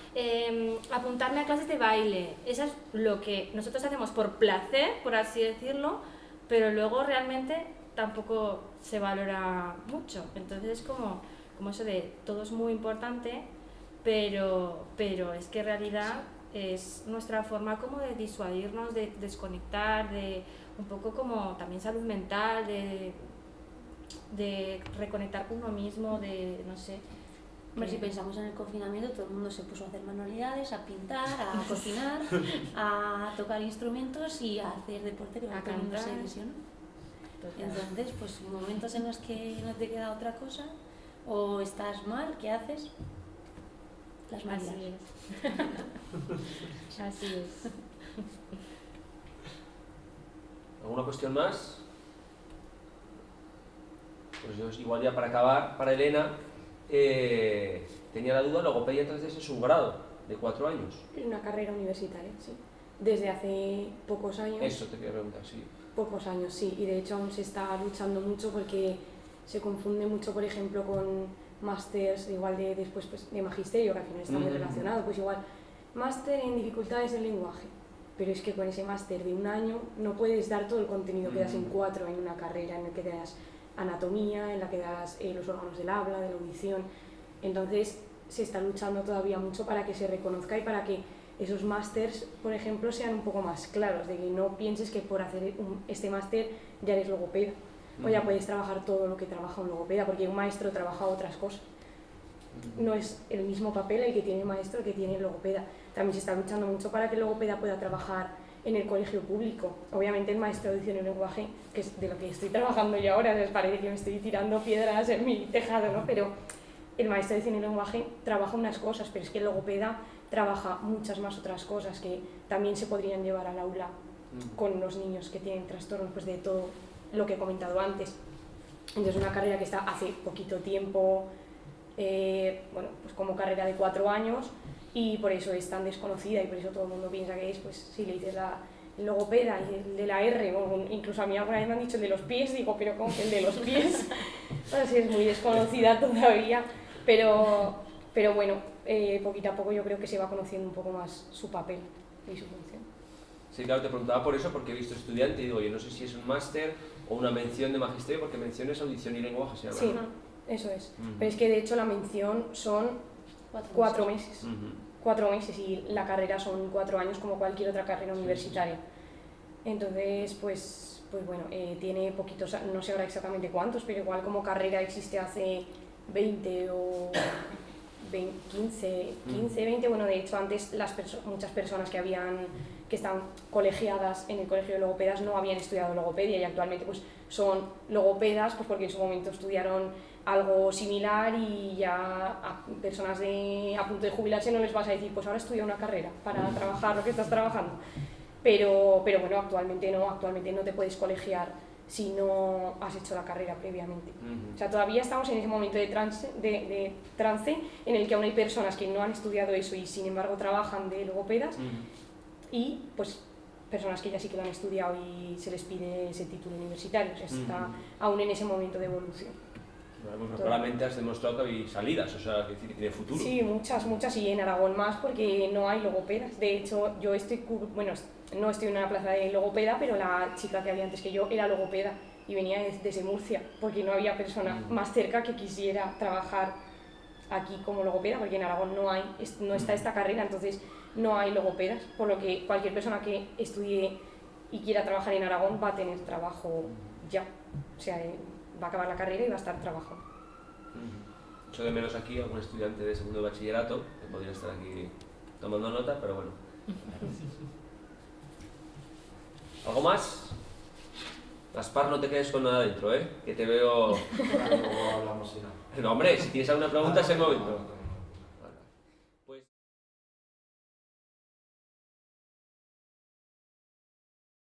apuntarme a clases de baile. Eso es lo que nosotros hacemos por placer, por así decirlo, pero luego realmente tampoco se valora mucho. Entonces es como eso de todo es muy importante, pero es que en realidad es nuestra forma como de disuadirnos, de desconectar, de un poco como también salud mental, de reconectar con uno mismo, de no sé. Hombre, si pensamos en el confinamiento, todo el mundo se puso a hacer manualidades, a pintar, a cocinar, a tocar instrumentos y a hacer deporte, que A todo el mundo se cantar. lesionó. Total. Entonces, pues momentos en los que no te queda otra cosa, o estás mal, ¿qué haces? Las Marías. Así es. Así es. ¿Alguna cuestión más? Pues yo igual ya para acabar, para Elena, tenía la duda, logopedia entonces es un grado de 4 años. Una carrera universitaria, sí. Desde hace pocos años. Eso te quería preguntar, sí. Pocos años, sí. Y de hecho aún se está luchando mucho porque se confunde mucho, por ejemplo, con másters igual de después pues, de magisterio, que al final está muy relacionado. Pues igual, máster en dificultades del lenguaje. Pero es que con ese máster de un año no puedes dar todo el contenido que das en 4 en una carrera en la que das anatomía, en la que das los órganos del habla, de la audición. Entonces se está luchando todavía mucho para que se reconozca y para que esos másters, por ejemplo, sean un poco más claros, de que no pienses que por hacer este máster ya eres logopeda o ya puedes trabajar todo lo que trabaja un logopeda, porque un maestro trabaja otras cosas. No es el mismo papel el que tiene el maestro que tiene el logopeda. También se está luchando mucho para que el logopeda pueda trabajar en el colegio público. Obviamente el maestro de audición y lenguaje, que es de lo que estoy trabajando yo ahora, les parece que me estoy tirando piedras en mi tejado, ¿no? Pero el maestro de audición y lenguaje trabaja unas cosas, pero es que el logopeda trabaja muchas más otras cosas que también se podrían llevar al aula con los niños que tienen trastornos, pues de todo lo que he comentado antes. Entonces una carrera que está hace poquito tiempo, bueno, pues como carrera de 4 años, y por eso es tan desconocida y por eso todo el mundo piensa que es, pues si le dices la logopeda y el de la R, o incluso a mí alguna vez me han dicho el de los pies, digo, pero ¿cómo que el de los pies? Bueno, sí, es muy desconocida todavía, pero bueno, poquito a poco yo creo que se va conociendo un poco más su papel y su función. Sí, claro, te preguntaba por eso, porque he visto estudiante y digo, yo no sé si es un máster o una mención de magisterio, porque menciones audición y lenguaje se llama. Sí, eso es. Pero es que de hecho la mención son 4 meses. 4 meses y la carrera son 4 años como cualquier otra carrera universitaria. Entonces, pues bueno, tiene poquitos, no sé ahora exactamente cuántos, pero igual como carrera existe hace 20 o 15, 20, bueno, de hecho antes muchas personas que están colegiadas en el colegio de logopedas no habían estudiado logopedia y actualmente pues son logopedas pues porque en su momento estudiaron algo similar y ya a personas a punto de jubilarse no les vas a decir pues ahora estudia una carrera para trabajar lo que estás trabajando, pero bueno, actualmente no te puedes colegiar si no has hecho la carrera previamente. O sea, todavía estamos en ese momento de trance en el que aún hay personas que no han estudiado eso y sin embargo trabajan de logopedas y pues personas que ya sí que lo han estudiado y se les pide ese título universitario. O sea, está aún en ese momento de evolución. Bueno, claramente has demostrado que hay salidas, o sea, de futuro. Sí, muchas y en Aragón más porque no hay logopedas. De hecho, yo no estoy en una plaza de logopeda, pero la chica que había antes que yo era logopeda y venía desde Murcia porque no había persona más cerca que quisiera trabajar aquí como logopeda, porque en Aragón no está esta carrera, entonces no hay logopedas, por lo que cualquier persona que estudie y quiera trabajar en Aragón va a tener trabajo ya, o sea, va a acabar la carrera y va a estar trabajando. Echo de menos aquí a algún estudiante de segundo de bachillerato, que podría estar aquí tomando nota, pero bueno. ¿Algo más? Gaspar, no te quedes con nada dentro, ¿eh? Que te veo... Luego hablamos, si no. No, hombre, si tienes alguna pregunta es el momento.